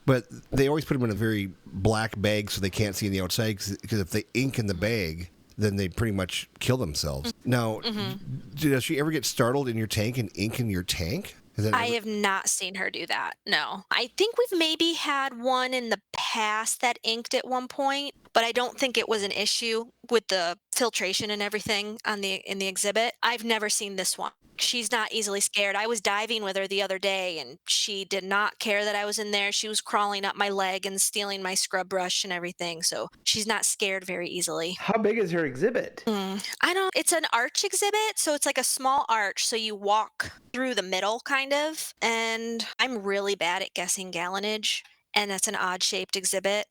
but they always put them in a very black bag so they can't see on the outside, because if they ink in the bag, then they pretty much kill themselves. Now, does she ever get startled in your tank and ink in your tank? I have not seen her do that. No. I think we've maybe had one in the past that inked at one point, but I don't think it was an issue with the filtration and everything in the exhibit. I've never seen this one. She's not easily scared. I was diving with her the other day and she did not care that I was in there. She was crawling up my leg and stealing my scrub brush and everything. So she's not scared very easily. How big is her exhibit? It's an arch exhibit, so it's like a small arch, so you walk through the middle kind of, and I'm really bad at guessing gallonage, and that's an odd shaped exhibit.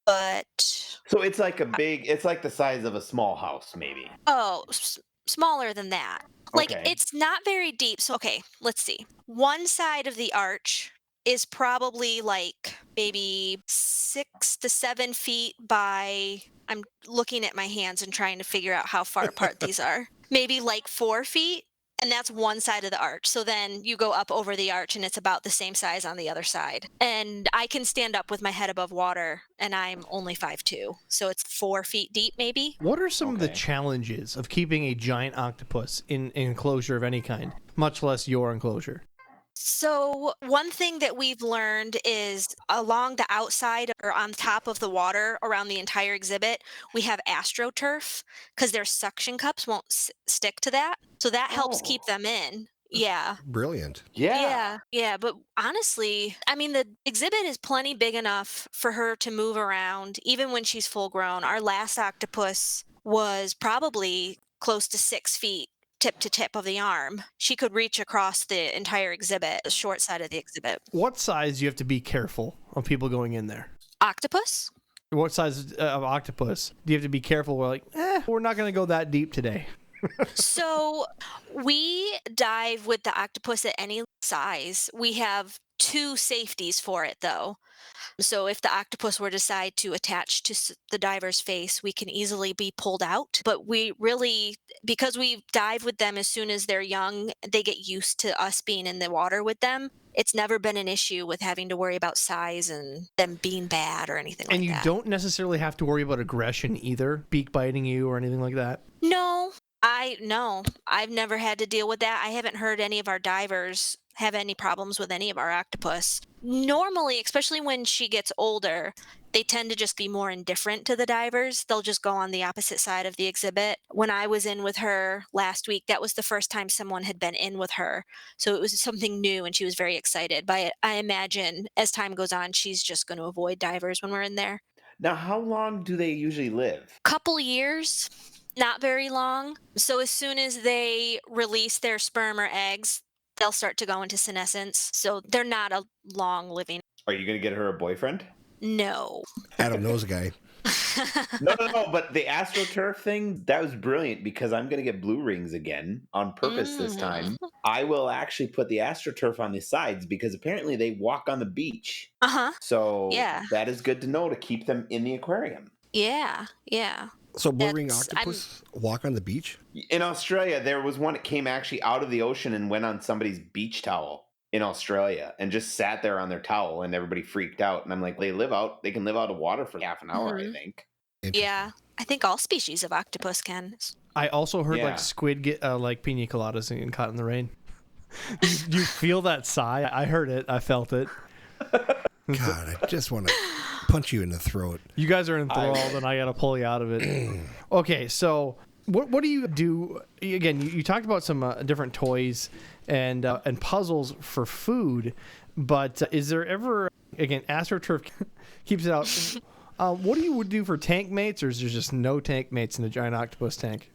But so it's like it's like the size of a small house, maybe. Oh, smaller than that. Like, Okay. it's not very deep. So, okay, let's see. One side of the arch is probably like maybe 6 to 7 feet by, I'm looking at my hands and trying to figure out how far apart these are. Maybe like 4 feet. And that's one side of the arch. So then you go up over the arch and it's about the same size on the other side. And I can stand up with my head above water and I'm only 5'2". So it's 4 feet deep maybe. What are some of the challenges of keeping a giant octopus in an enclosure of any kind, much less your enclosure? So one thing that we've learned is along the outside or on top of the water around the entire exhibit, we have AstroTurf because their suction cups won't stick to that. So that helps keep them in. Yeah. Brilliant. Yeah. Yeah. But honestly, I mean, the exhibit is plenty big enough for her to move around, even when she's full grown. Our last octopus was probably close to 6 feet tip to tip of the arm. She could reach across the entire exhibit, the short side of the exhibit. What size do you have to be careful of people going in there? Octopus? What size of octopus do you have to be careful? We're like, we're not going to go that deep today. So we dive with the octopus at any size. We have 2 safeties for it, though. So if the octopus were to decide to attach to the diver's face, we can easily be pulled out. But we really, because we dive with them as soon as they're young, they get used to us being in the water with them. It's never been an issue with having to worry about size and them being bad or anything like that. And you don't necessarily have to worry about aggression either, beak biting you or anything like that? No, I've never had to deal with that. I haven't heard any of our divers have any problems with any of our octopus. Normally, especially when she gets older, they tend to just be more indifferent to the divers. They'll just go on the opposite side of the exhibit. When I was in with her last week, that was the first time someone had been in with her. So it was something new and she was very excited by it. I imagine as time goes on, she's just going to avoid divers when we're in there. Now, how long do they usually live? Couple years. Not very long. So as soon as they release their sperm or eggs, they'll start to go into senescence. So they're not a long living. Are you going to get her a boyfriend? No. Adam knows a guy. No. But the AstroTurf thing, that was brilliant because I'm going to get blue rings again on purpose this time. I will actually put the AstroTurf on the sides because apparently they walk on the beach. So that is good to know to keep them in the aquarium. Yeah. So blue ring octopus walk on the beach? In Australia, there was one that came actually out of the ocean and went on somebody's beach towel in Australia and just sat there on their towel and everybody freaked out. And I'm like, they can live out of water for half an hour, I think. Yeah. I think all species of octopus can. I also heard like squid get like pina coladas and caught in the rain. you feel that sigh? I heard it. I felt it. God, I just want to punch you in the throat. You guys are enthralled, and I got to pull you out of it. Okay, so what do you do? Again, you talked about some different toys and puzzles for food, but is there ever, again, AstroTurf keeps it out. What do you do for tank mates, or is there just no tank mates in the giant octopus tank?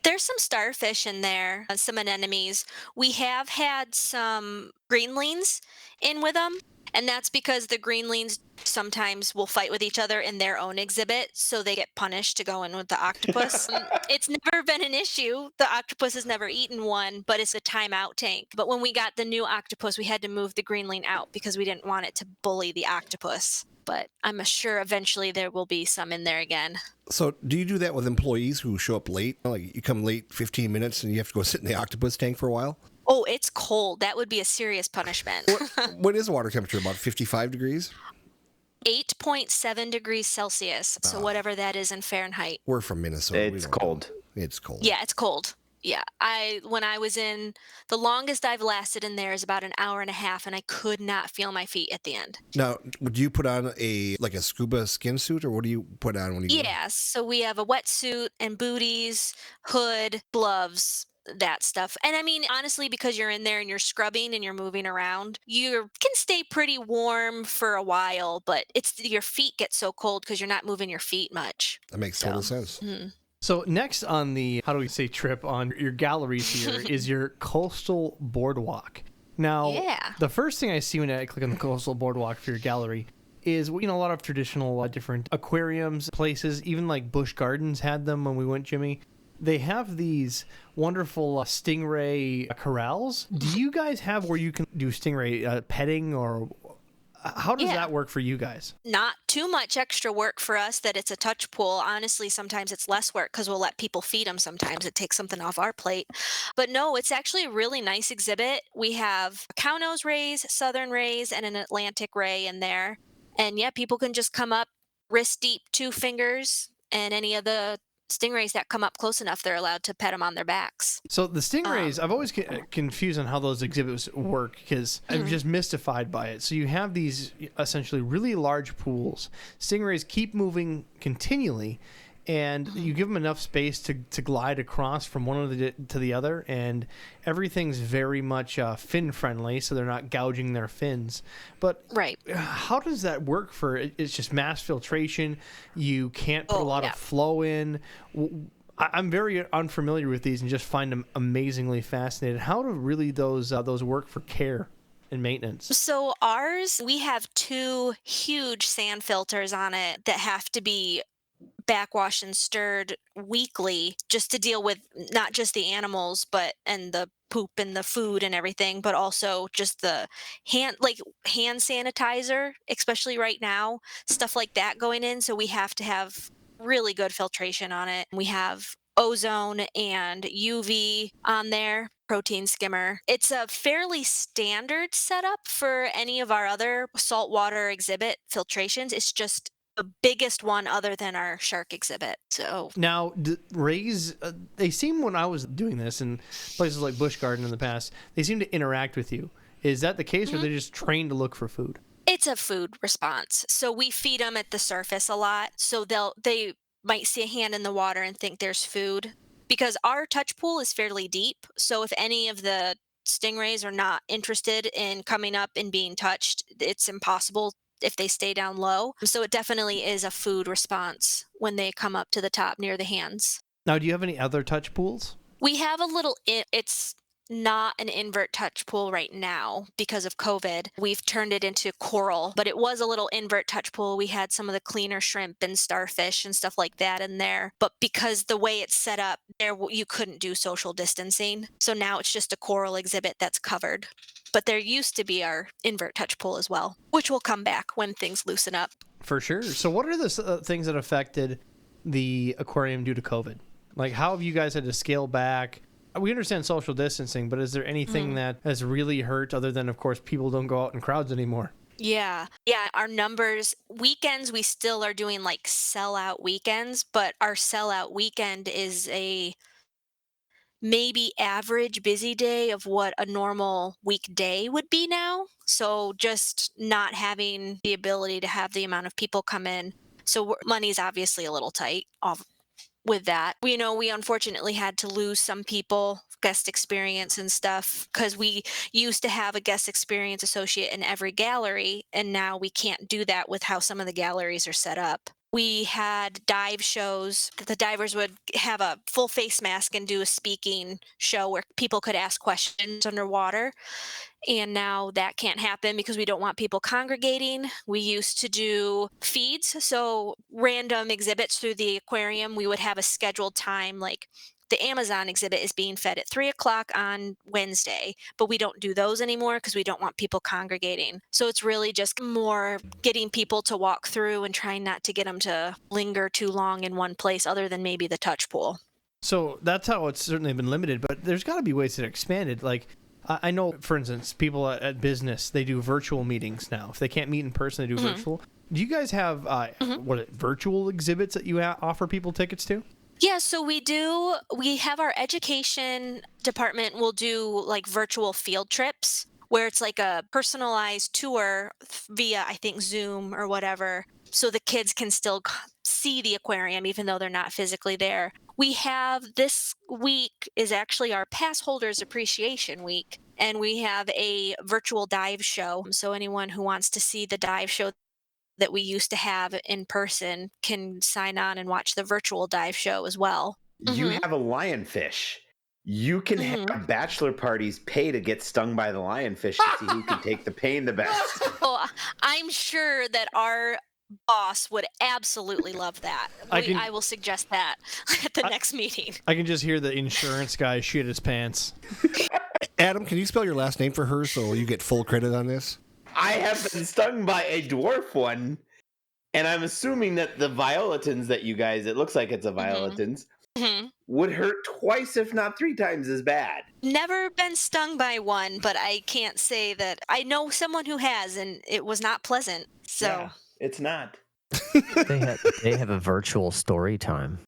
There's some starfish in there, some anemones. We have had some greenlings in with them. And that's because the greenlings sometimes will fight with each other in their own exhibit, so they get punished to go in with the octopus. It's never been an issue. The octopus has never eaten one, but it's a timeout tank. But when we got the new octopus, we had to move the greenling out because we didn't want it to bully the octopus. But I'm sure eventually there will be some in there again. So do you do that with employees who show up late? Like you come late 15 minutes and you have to go sit in the octopus tank for a while? Oh, it's cold. That would be a serious punishment. What is the water temperature? About 55 degrees? 8.7 degrees Celsius. So whatever that is in Fahrenheit. We're from Minnesota. It's cold. It's cold. Yeah, it's cold. Yeah. When I was in, the longest I've lasted in there is about an hour and a half, and I could not feel my feet at the end. Now, do you put on a scuba skin suit, or what do you put on when you go? Yeah, so we have a wetsuit and booties, hood, gloves, that stuff. And I mean, honestly, because you're in there and you're scrubbing and you're moving around, you can stay pretty warm for a while, but it's your feet get so cold because you're not moving your feet much. That makes total sense. So next on the, how do we say, trip on your galleries here is your coastal boardwalk. Now, the first thing I see when I click on the coastal boardwalk for your gallery is, you know, a lot of traditional different aquariums, places, even like Busch Gardens had them when we went, Jimmy. They have these wonderful stingray corrals. Do you guys have where you can do stingray petting, or how does that work for you guys? Not too much extra work for us that it's a touch pool. Honestly, sometimes it's less work because we'll let people feed them. Sometimes it takes something off our plate. But no, it's actually a really nice exhibit. We have cownose rays, southern rays, and an Atlantic ray in there. And yeah, people can just come up wrist deep, 2 fingers, and any of the stingrays that come up close enough, they're allowed to pet them on their backs. So the stingrays, I've always confused on how those exhibits work because I'm just mystified by it. So you have these essentially really large pools. Stingrays keep moving continually, and you give them enough space to glide across from one to the other, and everything's very much fin friendly, so they're not gouging their fins. But how does that work for it's just mass filtration? You can't put a lot of flow in. I'm very unfamiliar with these and just find them amazingly fascinating. How do really those work for care and maintenance? So ours, we have 2 huge sand filters on it that have to be backwashed and stirred weekly just to deal with not just the animals and the poop and the food and everything, but also just the hand sanitizer, especially right now, stuff like that going in. So we have to have really good filtration on it. We have ozone and UV on there, protein skimmer. It's a fairly standard setup for any of our other saltwater exhibit filtrations. It's just the biggest one other than our shark exhibit. So now, rays, they seem, when I was doing this in places like Busch Garden in the past, they seem to interact with you. Is that the case, or are they just trained to look for food? It's a food response. So we feed them at the surface a lot. So they might see a hand in the water and think there's food, because our touch pool is fairly deep. So if any of the stingrays are not interested in coming up and being touched, it's impossible if they stay down low. So it definitely is a food response when they come up to the top near the hands. Now, do you have any other touch pools? We have a little, it's not an invert touch pool right now because of COVID. We've turned it into coral, but it was a little invert touch pool. We had some of the cleaner shrimp and starfish and stuff like that in there. But because the way it's set up, you couldn't do social distancing. So now it's just a coral exhibit that's covered. But there used to be our invert touch pool as well, which will come back when things loosen up. For sure. So what are the things that affected the aquarium due to COVID? Like, how have you guys had to scale back? We understand social distancing, but is there anything that has really hurt, other than, of course, people don't go out in crowds anymore? Yeah. Our numbers, weekends, we still are doing like sellout weekends, but our sellout weekend is a maybe average busy day of what a normal weekday would be now. So just not having the ability to have the amount of people come in. So money's obviously a little tight with that. We unfortunately had to lose some people, guest experience and stuff, because we used to have a guest experience associate in every gallery, and now we can't do that with how some of the galleries are set up. We had dive shows. The divers would have a full face mask and do a speaking show where people could ask questions underwater. And now that can't happen because we don't want people congregating. We used to do feeds, so random exhibits through the aquarium. We would have a scheduled time, like the Amazon exhibit is being fed at 3 o'clock on Wednesday, but we don't do those anymore because we don't want people congregating. So it's really just more getting people to walk through and trying not to get them to linger too long in one place other than maybe the touch pool. So that's how it's certainly been limited, but there's got to be ways that are expanded. Like, I know, for instance, people at business, they do virtual meetings now. If they can't meet in person, they do virtual. Do you guys have virtual exhibits that you offer people tickets to? Yeah, so we do. We have our education department will do like virtual field trips where it's like a personalized tour via, I think, Zoom or whatever. So the kids can still see the aquarium even though they're not physically there. We have this week is actually our pass holders appreciation week, and we have a virtual dive show. So anyone who wants to see the dive show that we used to have in person can sign on and watch the virtual dive show as well. You have a lionfish. You can have bachelor parties pay to get stung by the lionfish to see who can take the pain the best. Well, I'm sure that our boss would absolutely love that. I will suggest that at the next meeting. I can just hear the insurance guy shit his pants. Adam, can you spell your last name for her so you get full credit on this? I have been stung by a dwarf one, and I'm assuming that the violatins that you guys, it looks like it's a violatins, would hurt twice, if not 3 times as bad. Never been stung by one, but I can't say that. I know someone who has, and it was not pleasant. So yeah, it's not. They have a virtual story time.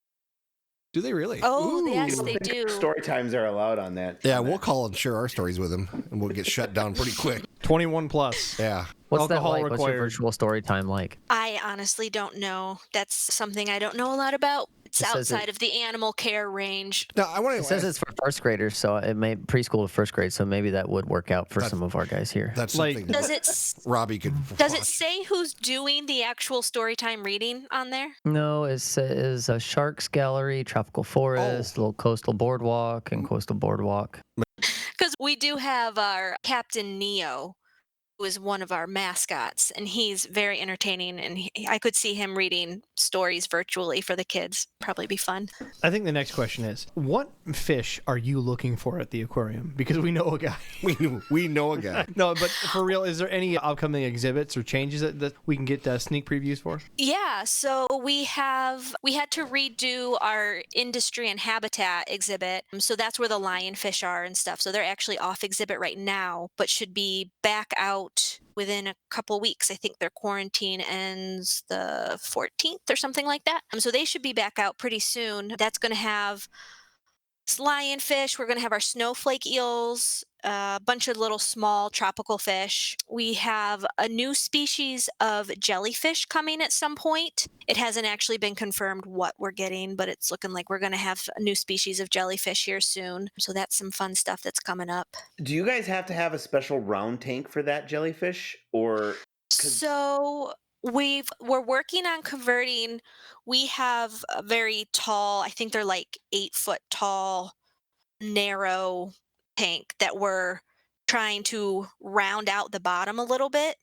Do they really? Oh, yes, they do. Story times are allowed on that. Yeah, we'll call and share our stories with them, and we'll get shut down pretty quick. 21 plus. Yeah. What's Alcohol that like? What's your required. virtual story time like? I honestly don't know. That's something I don't know a lot about. It's outside of the animal care range. Now, I want to. It says it's for first graders, so it may preschool to first grade. So maybe that would work out for some of our guys here. That's Like- something Does that it Robbie could. does it watch. say who's doing the actual story time reading on there? No, it says a sharks gallery, tropical forest, little coastal boardwalk, and coastal boardwalk. Because we do have our Captain Neo, who is one of our mascots, and he's very entertaining. And I could see him reading stories virtually for the kids. Probably be fun. I think the next question is, what fish are you looking for at the aquarium? Because we know a guy. We know a guy. No, but for real, is there any upcoming exhibits or changes that we can get sneak previews for? Yeah, so we had to redo our industry and habitat exhibit. So that's where the lionfish are and stuff. So they're actually off exhibit right now, but should be back out within a couple weeks. I think their quarantine ends the 14th or something like that. So they should be back out pretty soon. That's going to have lionfish. We're going to have our snowflake eels, a bunch of little small tropical fish. We have a new species of jellyfish coming at some point. It hasn't actually been confirmed what we're getting, but it's looking like we're going to have a new species of jellyfish here soon. So that's some fun stuff that's coming up. Do you guys have to have a special round tank for that jellyfish? Or So we're working on converting. We have a very tall, I think they're like 8-foot tall, narrow tank that we're trying to round out the bottom a little bit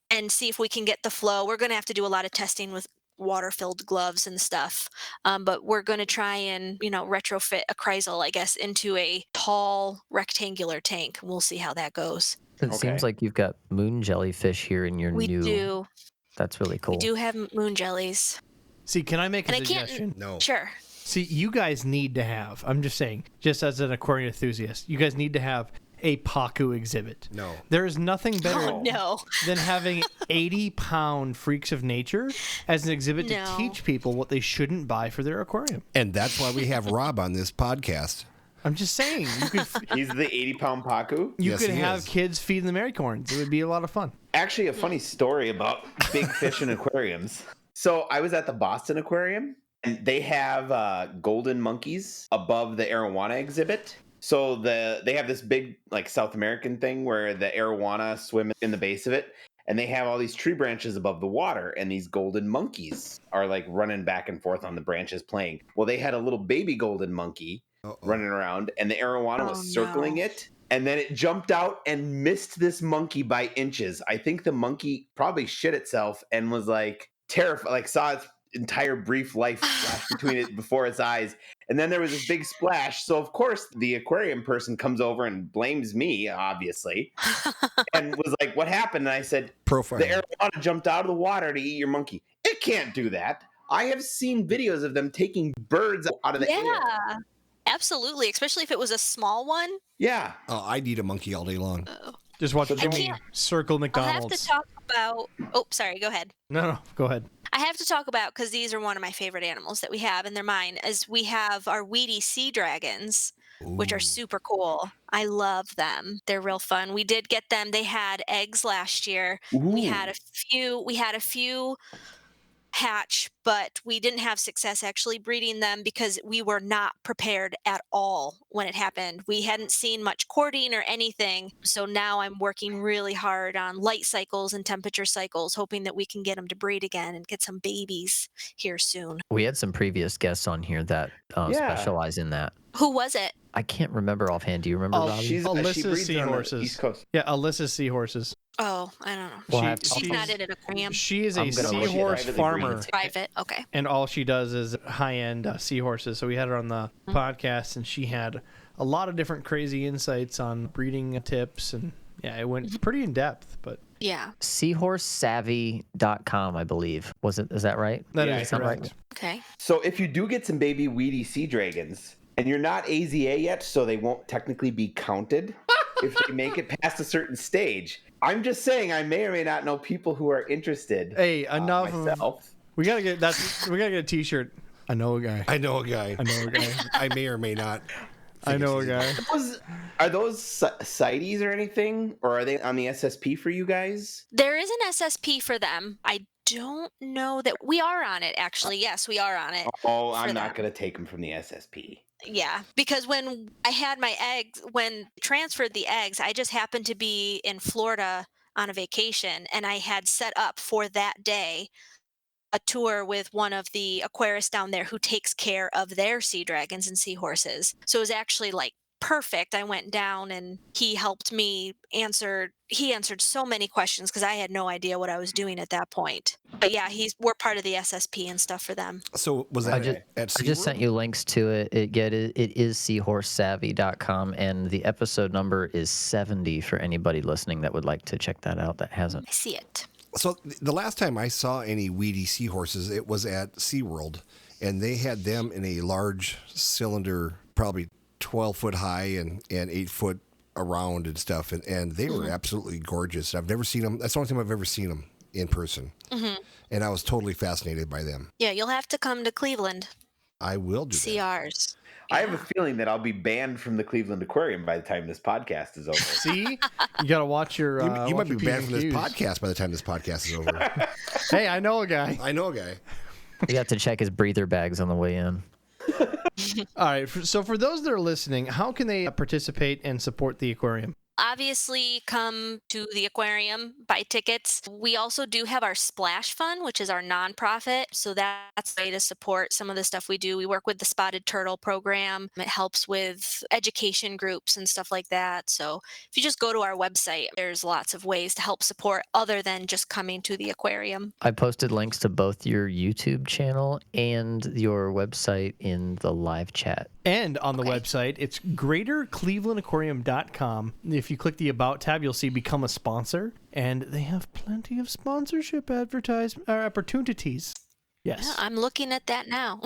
and see if we can get the flow. We're going to have to do a lot of testing with water-filled gloves and stuff, but we're going to try and retrofit a Chrysal, I guess, into a tall rectangular tank. We'll see how that goes. It seems like you've got moon jellyfish here in your We new. do. That's really cool. We do have moon jellies. See, can I make a And I can't- suggestion? No. Sure. See, you guys need to have, I'm just saying, just as an aquarium enthusiast, you guys need to have a Pacu exhibit. No. There is nothing better Oh, no. than having 80-pound freaks of nature as an exhibit to No. teach people what they shouldn't buy for their aquarium. And that's why we have Rob on this podcast. I'm just saying, you could he's the 80-pound Pacu? Yes, could he have is. kids feeding the Maricorns. It would be a lot of fun. Actually, a funny story about big fish in aquariums. So I was at the Boston Aquarium, and they have golden monkeys above the arowana exhibit. So they have this big like South American thing where the arowana swim in the base of it, and they have all these tree branches above the water, and these golden monkeys are like running back and forth on the branches playing. Well, they had a little baby golden monkey running around, and the arowana was circling it. And then it jumped out and missed this monkey by inches. I think the monkey probably shit itself and was like terrified, like saw its entire brief life flash between it before its eyes. And then there was this big splash. So of course the aquarium person comes over and blames me, obviously, and was like, "What happened?" And I said, Profile. "The arowana jumped out of the water to eat your monkey. It can't do that. I have seen videos of them taking birds out of the air." Yeah, absolutely. Especially if it was a small one. Yeah. Oh, I'd eat a monkey all day long. Just watch Jimmy circle I'll McDonald's. have to talk about. Oh, sorry. Go ahead. No, go ahead. I have to talk about, because these are one of my favorite animals that we have, and they're mine, is we have our weedy sea dragons, which are super cool. I love them. They're real fun. We did get them. They had eggs last year. We had a few hatch, but we didn't have success actually breeding them because we were not prepared at all when it happened. We hadn't seen much courting or anything. So now I'm working really hard on light cycles and temperature cycles, hoping that we can get them to breed again and get some babies here soon. We had some previous guests on here that specialize in that. Who was it? I can't remember offhand. Do you remember, Robbie? She Alyssa's breeds on the seahorses. East Coast. Yeah, Alyssa's seahorses. Oh, I don't know. We'll have to- She's not in an aquarium. She is a I'm gonna look it seahorse privately farmer, breeds. Private. Okay. and all she does is high-end seahorses. So we had her on the podcast, and she had a lot of different crazy insights on breeding tips, and yeah, it went pretty in depth. But Yeah. Seahorsesavvy.com, I believe. Is that right? that Yeah, is sound right? correct. Okay. So if you do get some baby weedy sea dragons, and you're not AZA yet, so they won't technically be counted if they make it past a certain stage. I'm just saying, I may or may not know people who are interested. Hey, enough. Myself. We gotta get a T-shirt. I know a guy. I know a guy. I know a guy. I may or may not. I know a guy. Are those CITES or anything, or are they on the SSP for you guys? There is an SSP for them. I don't know that we are on it, actually. Yes, we are on it. Oh, I'm For not them. going to take them from the SSP. Yeah, because when I had my eggs, when transferred the eggs, I just happened to be in Florida on a vacation, and I had set up for that day a tour with one of the aquarists down there who takes care of their sea dragons and seahorses. So it was actually like perfect. I went down and he helped me answer. He answered so many questions because I had no idea what I was doing at that point. But yeah, we're part of the SSP and stuff for them. So was that at I SeaWorld? just sent you links to it. It is seahorsesavvy.com, and the episode number is 70 for anybody listening that would like to check that out that hasn't. I see it. So the last time I saw any weedy seahorses, it was at SeaWorld, and they had them in a large cylinder, probably 12 foot high and 8 foot around and stuff, and they were absolutely gorgeous. I've never seen them. That's the only time I've ever seen them in person, and I was totally fascinated by them. Yeah, you'll have to come to Cleveland. I will do See that. ours. I have a feeling that I'll be banned from the Cleveland Aquarium by the time this podcast is over. See, you gotta watch your. You watch might be your banned from this P's. podcast by the time this podcast is over. Hey, I know a guy. I know a guy. You have to check his breather bags on the way in. All right. So for those that are listening, how can they participate and support the aquarium? Obviously, come to the aquarium, buy tickets. We also do have our Splash Fund, which is our nonprofit. So that's a way to support some of the stuff we do. We work with the Spotted Turtle program. It helps with education groups and stuff like that. So if you just go to our website, there's lots of ways to help support other than just coming to the aquarium. I posted links to both your YouTube channel and your website in the live chat. And on the website, it's greaterclevelandaquarium.com. If you click the About tab, you'll see Become a Sponsor. And they have plenty of sponsorship opportunities. Yes. Yeah, I'm looking at that now.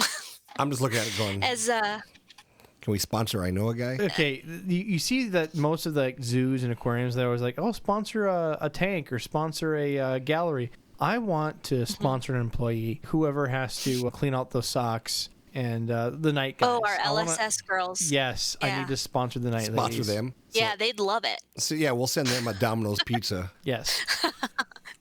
I'm just looking at it going, As can we sponsor I Know a Guy? Okay, you see that most of the zoos and aquariums, they're always like, oh, sponsor a tank or sponsor a gallery. I want to sponsor an employee, whoever has to clean out those socks and the night guys. oh, our I wanna- LSS girls. Yes, I Yeah. need to sponsor the night Sponsor ladies. them. Yeah, they'd love it. So yeah, we'll send them a Domino's pizza. Yes.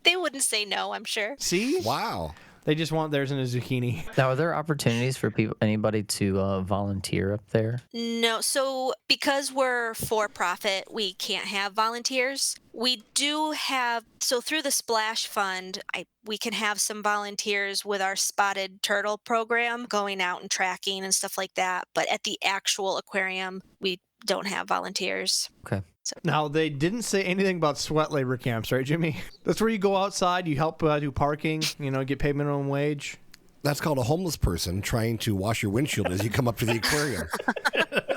They wouldn't say no, I'm sure. See? Wow. They just want theirs in a zucchini. Now, are there opportunities for anybody to volunteer up there? No. So because we're for profit, we can't have volunteers. We do have, so through the Splash Fund, we can have some volunteers with our spotted turtle program going out and tracking and stuff like that. But at the actual aquarium, we don't have volunteers. Okay. So. Now, they didn't say anything about sweat labor camps, right, Jimmy? That's where you go outside, you help do parking, get paid minimum wage. That's called a homeless person trying to wash your windshield as you come up to the aquarium.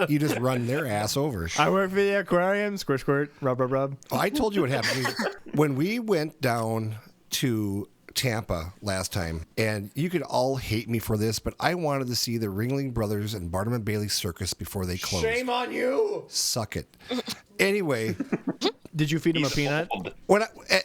You just run their ass over. I work for the aquarium. Squirt, squirt, rub, rub, rub. Oh, I told you what happened. When we went down to Tampa last time, and you could all hate me for this, but I wanted to see the Ringling Brothers and Barnum and Bailey Circus before they closed. Shame on you. Suck it. Anyway. Did you feed him a peanut?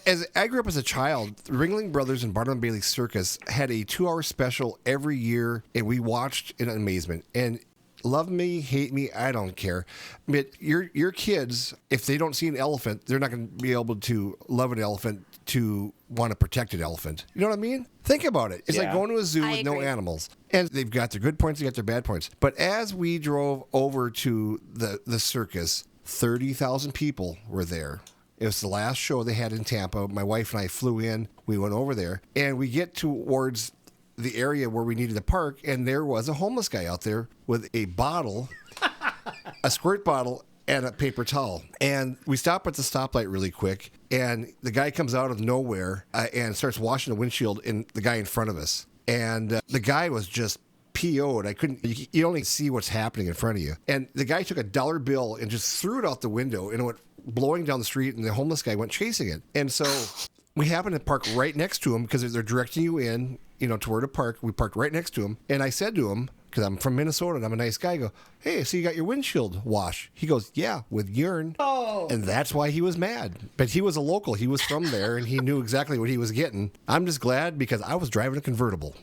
As I grew up as a child, the Ringling Brothers and Barnum and Bailey Circus had a 2-hour special every year, and we watched in amazement. And love me, hate me, I don't care. But your kids, if they don't see an elephant, they're not going to be able to love an elephant to want to protect an elephant. You know what I mean? Think about it. It's like going to a zoo with no animals. And they've got their good points, they got their bad points. But as we drove over to the circus, 30,000 people were there. It was the last show they had in Tampa. My wife and I flew in. We went over there. And we get towards the area where we needed to park, and there was a homeless guy out there with a bottle, a squirt bottle, and a paper towel. And we stop at the stoplight really quick, and the guy comes out of nowhere and starts washing the windshield in the guy in front of us. And the guy was just PO'd. You only see what's happening in front of you. And the guy took a dollar bill and just threw it out the window, and it went blowing down the street, and the homeless guy went chasing it. And so we happened to park right next to him because they're directing you in, to where to park. We parked right next to him. And I said to him, because I'm from Minnesota and I'm a nice guy, I go, hey, so you got your windshield wash? He goes, yeah, with urine. Oh. And that's why he was mad. But he was a local. He was from there, and he knew exactly what he was getting. I'm just glad because I was driving a convertible.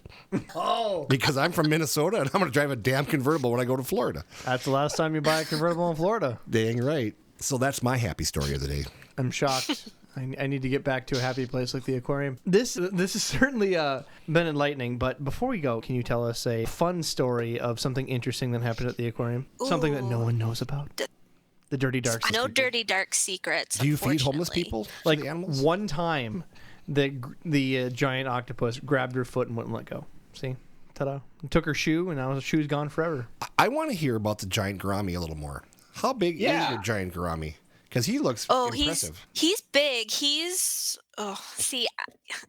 Oh. Because I'm from Minnesota, and I'm going to drive a damn convertible when I go to Florida. That's the last time you buy a convertible in Florida. Dang right. So that's my happy story of the day. I'm shocked. I need to get back to a happy place like the aquarium. This has certainly been enlightening, but before we go, can you tell us a fun story of something interesting that happened at the aquarium? Ooh. Something that no one knows about? The dirty dark secrets. No dirty dark secrets. Do you feed homeless people? Like animals? One time, the giant octopus grabbed her foot and wouldn't let go. See? Ta-da. Took her shoe, and now the shoe's gone forever. I want to hear about the giant gourami a little more. How big is your giant gourami? Because he looks impressive. He's big.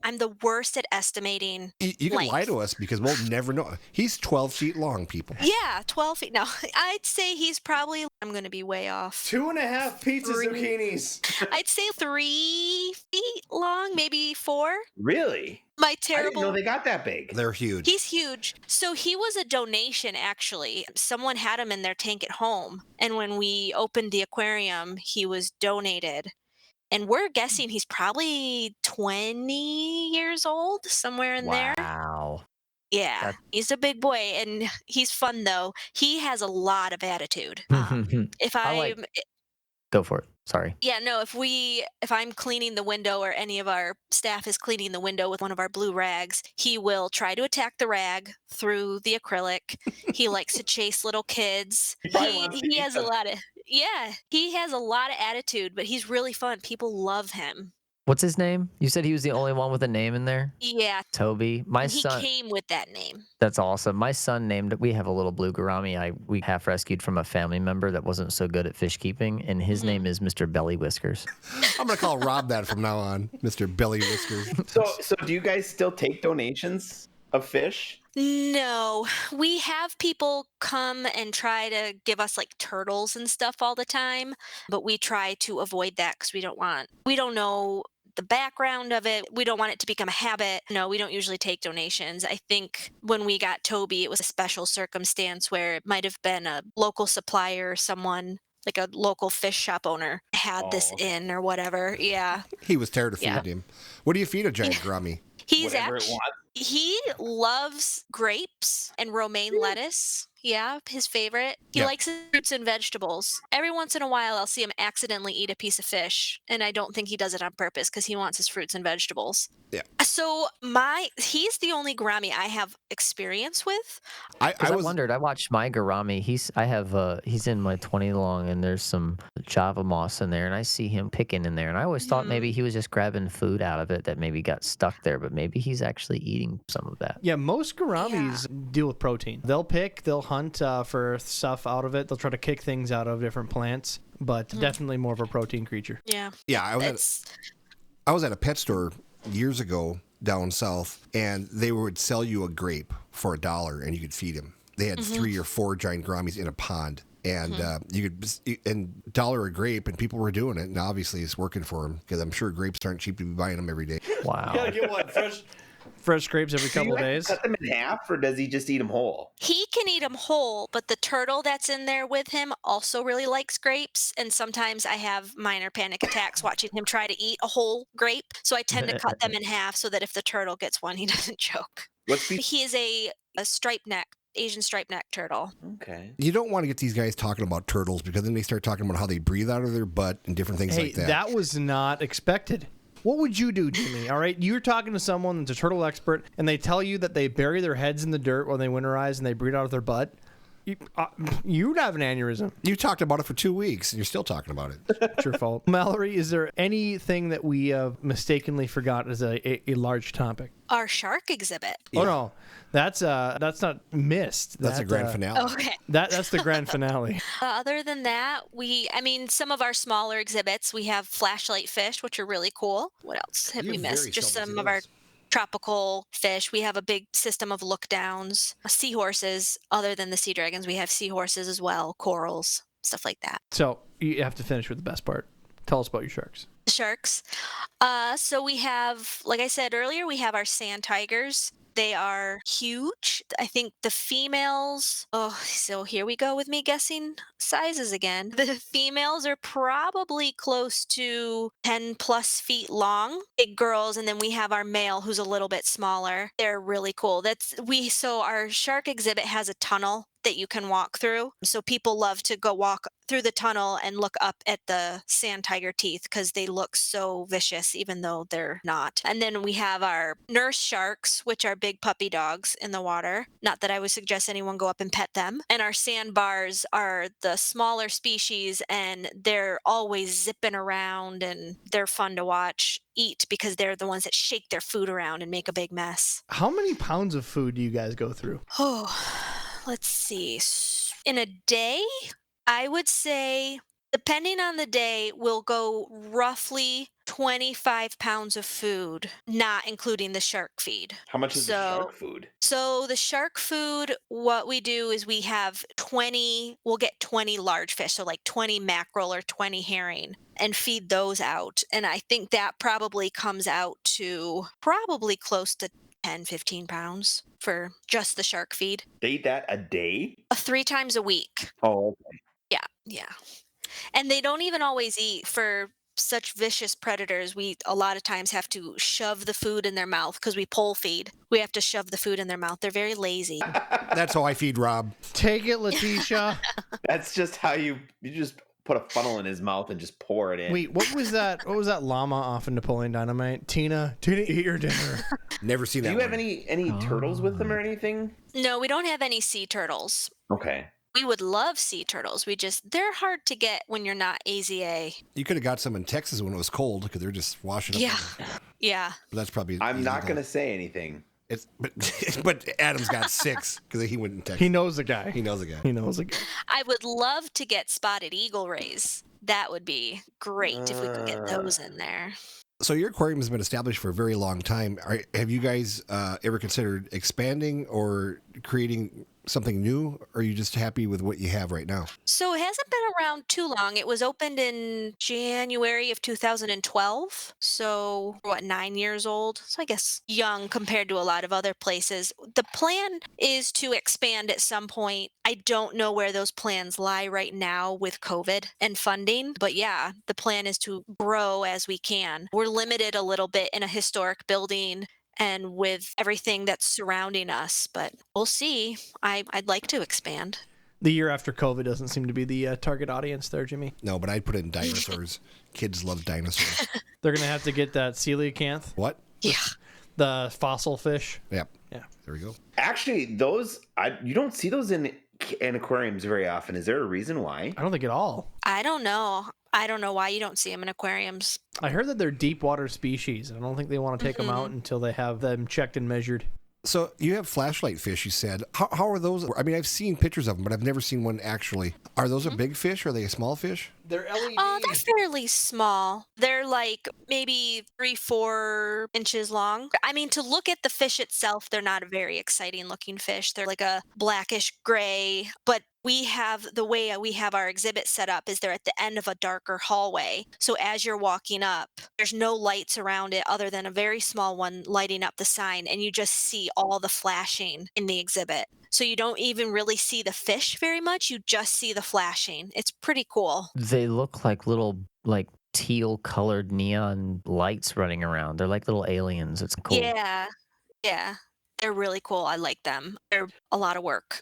I'm the worst at estimating. You can lie to us because we'll never know. He's 12 feet long, people. Yeah, 12 feet. No, I'd say he's probably, I'm going to be way off. 2.5 pizza zucchinis. I'd say 3 feet long, maybe 4. Really? My I terrible. didn't know they got that big. They're huge. He's huge. So he was a donation, actually. Someone had him in their tank at home. And when we opened the aquarium, he was donated. And we're guessing he's probably 20 years old, somewhere in there. Wow. Yeah, he's a big boy, and he's fun, though. He has a lot of attitude. Go for it. Sorry. Yeah, no, if I'm cleaning the window or any of our staff is cleaning the window with one of our blue rags, he will try to attack the rag through the acrylic. He likes to chase little kids. He has a lot of attitude, but he's really fun. People love him. What's his name? You said he was the only one with a name in there? Yeah. Toby. He came with that name. That's awesome. My son we have a little blue gourami we half rescued from a family member that wasn't so good at fish keeping, and his name is Mr. Belly Whiskers. I'm going to call Rob that from now on, Mr. Belly Whiskers. So do you guys still take donations of fish? No, we have people come and try to give us like turtles and stuff all the time, but we try to avoid that because we don't know the background of it. We don't want it to become a habit. No, we don't usually take donations. I think when we got Toby, it was a special circumstance where it might have been a local supplier or someone, like a local fish shop owner, had this in or whatever. Yeah. He was tired of feeding him. What do you feed a giant gourami? He loves grapes and romaine lettuce. Yeah, his favorite. He Yeah. likes his fruits and vegetables. Every once in a while, I'll see him accidentally eat a piece of fish, and I don't think he does it on purpose because he wants his fruits and vegetables. Yeah. So he's the only Grammy I have experience with. Because I wondered, I watched my gourami. He's in my 20 long, and there's some Java moss in there, and I see him picking in there, and I always thought maybe he was just grabbing food out of it that maybe got stuck there, but maybe he's actually eating some of that. Yeah, most gouramis deal with protein. They'll hunt for stuff out of it. They'll try to kick things out of different plants, but definitely more of a protein creature. Yeah. Yeah, I was at a pet store years ago down south, and they would sell you a grape for $1, and you could feed him. They had 3 or 4 giant gouramis in a pond, and you could and $1 a grape, and people were doing it, and obviously it's working for them because I'm sure grapes aren't cheap to be buying them every day. Wow. You gotta get one fresh grapes every couple of days. Cut them in half, or does he just eat them whole? He can eat them whole, but the turtle that's in there with him also really likes grapes. And sometimes I have minor panic attacks watching him try to eat a whole grape. So I tend to cut them in half so that if the turtle gets one, he doesn't choke. He is a striped neck, Asian striped neck turtle. Okay. You don't want to get these guys talking about turtles because then they start talking about how they breathe out of their butt and different things like that. Hey, that was not expected. What would you do, Jimmy? All right, you're talking to someone that's a turtle expert, and they tell you that they bury their heads in the dirt when they winterize and they breathe out of their butt. You'd have an aneurysm. You talked about it for 2 weeks, and you're still talking about it. It's your fault. Mallory, is there anything that we mistakenly forgot as a large topic? Our shark exhibit. Yeah. Oh, no. That's not missed. That's a grand finale. Okay. That's the grand finale. Other than that, some of our smaller exhibits, we have flashlight fish, which are really cool. What else have we missed? Just some of our tropical fish. We have a big system of look downs, seahorses. Other than the sea dragons, we have seahorses as well, corals, stuff like that. So you have to finish with the best part. Tell us about your sharks. Sharks. So we have, like I said earlier, we have our sand tigers. They are huge. I think the females, so here we go with me guessing sizes again. The females are probably close to 10 plus feet long, big girls, and then we have our male who's a little bit smaller. They're really cool. So our shark exhibit has a tunnel that you can walk through. So people love to go walk through the tunnel and look up at the sand tiger teeth because they look so vicious even though they're not. And then we have our nurse sharks, which are big puppy dogs in the water. Not that I would suggest anyone go up and pet them. And our sandbars are the smaller species, and they're always zipping around, and they're fun to watch eat because they're the ones that shake their food around and make a big mess. How many pounds of food do you guys go through? Oh, let's see. In a day, I would say, depending on the day, we'll go roughly 25 pounds of food, not including the shark feed. How much is the shark food? So the shark food, what we do is we'll get 20 large fish, so like 20 mackerel or 20 herring, and feed those out. And I think that probably comes out to probably close to 10, 15 pounds for just the shark feed. They eat that a day? 3 times a week. Oh, okay. Yeah. And they don't even always eat. For such vicious predators, we a lot of times have to shove the food in their mouth because we pole feed. We have to shove the food in their mouth. They're very lazy. That's how I feed Rob. Take it, Letitia. That's just how you just put a funnel in his mouth and just pour it in. Wait, what was that? What was that llama off in Napoleon Dynamite? Tina, eat your dinner. Never seen that. Do you have one. any turtles with them or anything? No, we don't have any sea turtles. Okay. We would love sea turtles. They're hard to get when you're not AZA. You could have got some in Texas when it was cold because they're just washing up. Yeah. But that's probably. I'm not going to say anything. But Adam's got 6 because he went in Texas. He knows the guy. I would love to get spotted eagle rays. That would be great if we could get those in there. So your aquarium has been established for a very long time. Have you guys ever considered expanding or creating something new, or are you just happy with what you have right now? So it hasn't been around too long. It was opened in January of 2012. So 9 years old. So I guess young compared to a lot of other places. The plan is to expand at some point. I don't know where those plans lie right now with COVID and funding, but yeah, the plan is to grow as we can. We're limited a little bit in a historic building and with everything that's surrounding us. But we'll see. I'd like to expand. The year after COVID doesn't seem to be the target audience there, Jimmy. No, but I'd put in dinosaurs. Kids love dinosaurs. They're going to have to get that coelacanth. What? Yeah. The fossil fish. Yep. Yeah. There we go. Actually, you don't see those in aquariums very often. Is there a reason why? I don't think at all. I don't know. I don't know why you don't see them in aquariums. I heard that they're deep water species. I don't think they want to take them out until they have them checked and measured. So you have flashlight fish, you said. How are those? I mean, I've seen pictures of them, but I've never seen one actually. Are those a big fish or are they a small fish? They're LED. Oh, they're fairly small. They're like maybe 3-4 inches long. I mean, to look at the fish itself, they're not a very exciting looking fish. They're like a blackish gray, but the way we have our exhibit set up is they're at the end of a darker hallway. So as you're walking up, there's no lights around it other than a very small one lighting up the sign, and you just see all the flashing in the exhibit. So you don't even really see the fish very much. You just see the flashing. It's pretty cool. They look like little, like, teal colored neon lights running around. They're like little aliens. It's cool. Yeah. They're really cool. I like them. They're a lot of work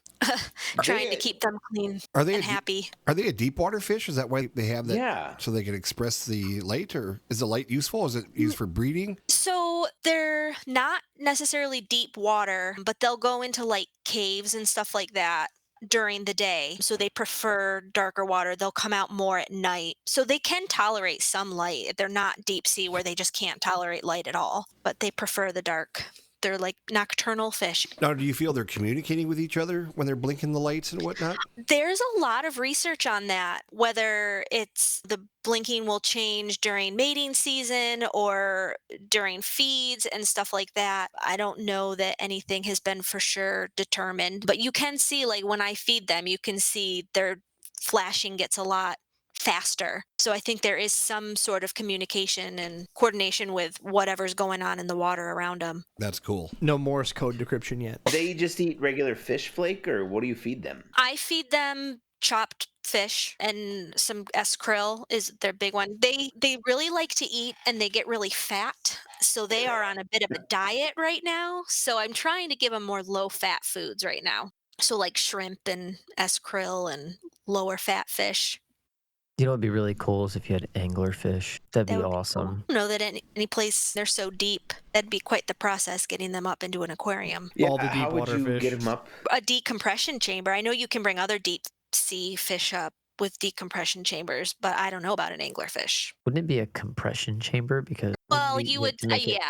trying to keep them clean and happy. Are they a deep water fish? Is that why they have that? Yeah. So they can express the light, or is the light useful? Is it used for breeding? So they're not necessarily deep water, but they'll go into like caves and stuff like that during the day. So they prefer darker water. They'll come out more at night. So they can tolerate some light. They're not deep sea where they just can't tolerate light at all, but they prefer the dark. They're like nocturnal fish. Now, do you feel they're communicating with each other when they're blinking the lights and whatnot? There's a lot of research on that, whether it's the blinking will change during mating season or during feeds and stuff like that. I don't know that anything has been for sure determined, but you can see, like when I feed them, you can see their flashing gets a lot faster. So I think there is some sort of communication and coordination with whatever's going on in the water around them. That's cool. No Morse code decryption yet. They just eat regular fish flake, or what do you feed them? I feed them chopped fish, and some krill is their big one. They really like to eat, and they get really fat. So they are on a bit of a diet right now. So I'm trying to give them more low fat foods right now. So like shrimp and krill and lower fat fish. You know what'd be really cool is if you had anglerfish. That'd be awesome. I don't know that any place they're so deep. That'd be quite the process getting them up into an aquarium. Yeah, All the deep how would water you fish. get them up? A decompression chamber. I know you can bring other deep sea fish up with decompression chambers, but I don't know about an anglerfish. Wouldn't it be a compression chamber? Because Well, you would, have to make it-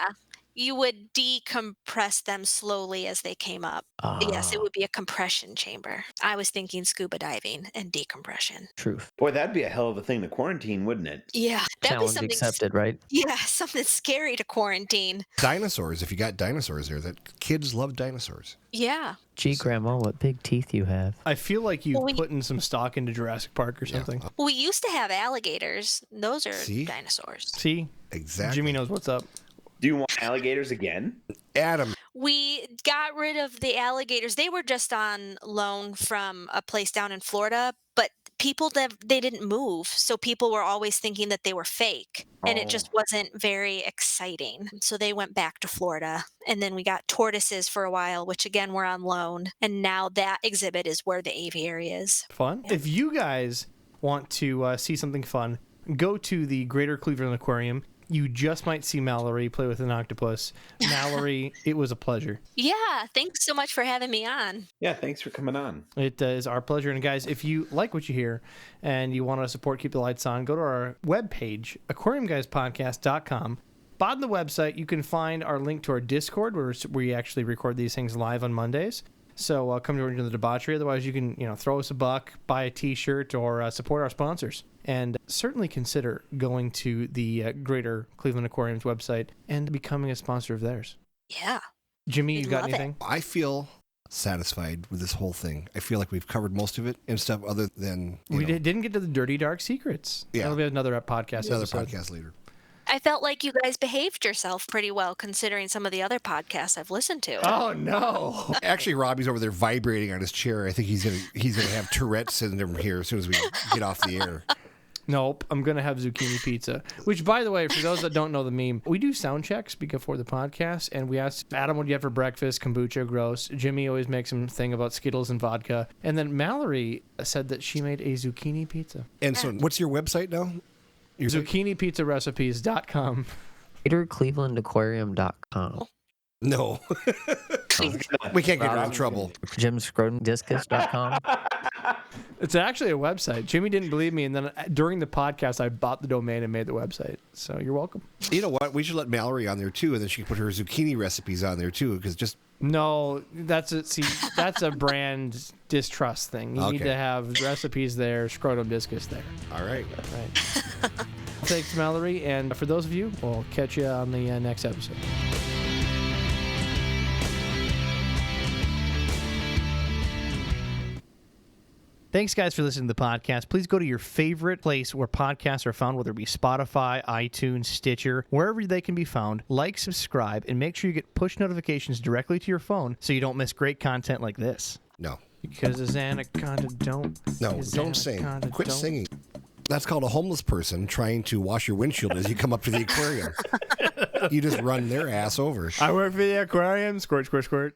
you would decompress them slowly as they came up. Yes, it would be a compression chamber. I was thinking scuba diving and decompression. Truth. Boy, that'd be a hell of a thing to quarantine, wouldn't it? Yeah, that'd be Challenge something. accepted, right? Yeah, something scary to quarantine. Dinosaurs. If you got dinosaurs there, that kids love dinosaurs. Yeah. Gee, Grandma, what big teeth you have. I feel like you've put in some stock into Jurassic Park or something. Well, we used to have alligators. Those are See? dinosaurs. See? Exactly. Jimmy knows what's up. Do you want alligators again? Adam. We got rid of the alligators. They were just on loan from a place down in Florida, but people they didn't move, so people were always thinking that they were fake, and it just wasn't very exciting. So they went back to Florida, and then we got tortoises for a while, which again were on loan, and now that exhibit is where the aviary is. Fun. If you guys want to see something fun, go to the Greater Cleveland Aquarium. You just might see Mallory play with an octopus. Mallory, it was a pleasure. Yeah, thanks so much for having me on. Yeah, thanks for coming on. It is our pleasure. And guys, if you like what you hear and you want to support Keep the Lights On, go to our webpage, aquariumguyspodcast.com. On the website, you can find our link to our Discord, where we actually record these things live on Mondays. So come to the debauchery. Otherwise, you can throw us a buck, buy a T-shirt, or support our sponsors. And certainly consider going to the Greater Cleveland Aquarium's website and becoming a sponsor of theirs. Yeah. Jimmy, We'd you got love it. anything? I feel satisfied with this whole thing. I feel like we've covered most of it and stuff other than... Didn't get to the dirty, dark secrets. Yeah. That'll be another podcast Another episode. podcast later. I felt like you guys behaved yourself pretty well considering some of the other podcasts I've listened to. Oh, no. Actually, Robbie's over there vibrating on his chair. I think he's gonna have Tourette syndrome here as soon as we get off the air. Nope, I'm going to have zucchini pizza. Which, by the way, for those that don't know the meme, we do sound checks before the podcast, and we asked Adam, what do you have for breakfast? Kombucha, gross. Jimmy always makes him thing about Skittles and vodka. And then Mallory said that she made a zucchini pizza. And so what's your website now? ZucchiniPizzaRecipes.com. PeterClevelandAquarium.com. No. We can't get her in trouble. JimScrotumDiscus.com. It's actually a website. Jimmy didn't believe me, and then during the podcast, I bought the domain and made the website. So you're welcome. You know what? We should let Mallory on there too, and then she can put her zucchini recipes on there too, because just... No, that's a brand distrust thing. You need to have recipes there, scrotum discus there. All right. Thanks, Mallory. And for those of you, we'll catch you on the next episode. Thanks, guys, for listening to the podcast. Please go to your favorite place where podcasts are found, whether it be Spotify, iTunes, Stitcher, wherever they can be found. Like, subscribe, and make sure you get push notifications directly to your phone so you don't miss great content like this. No. Because as anaconda don't. No, don't sing. Quit singing. That's called a homeless person trying to wash your windshield as you come up to the aquarium. You just run their ass over. I work for the aquarium. Squirt, squirt, squirt.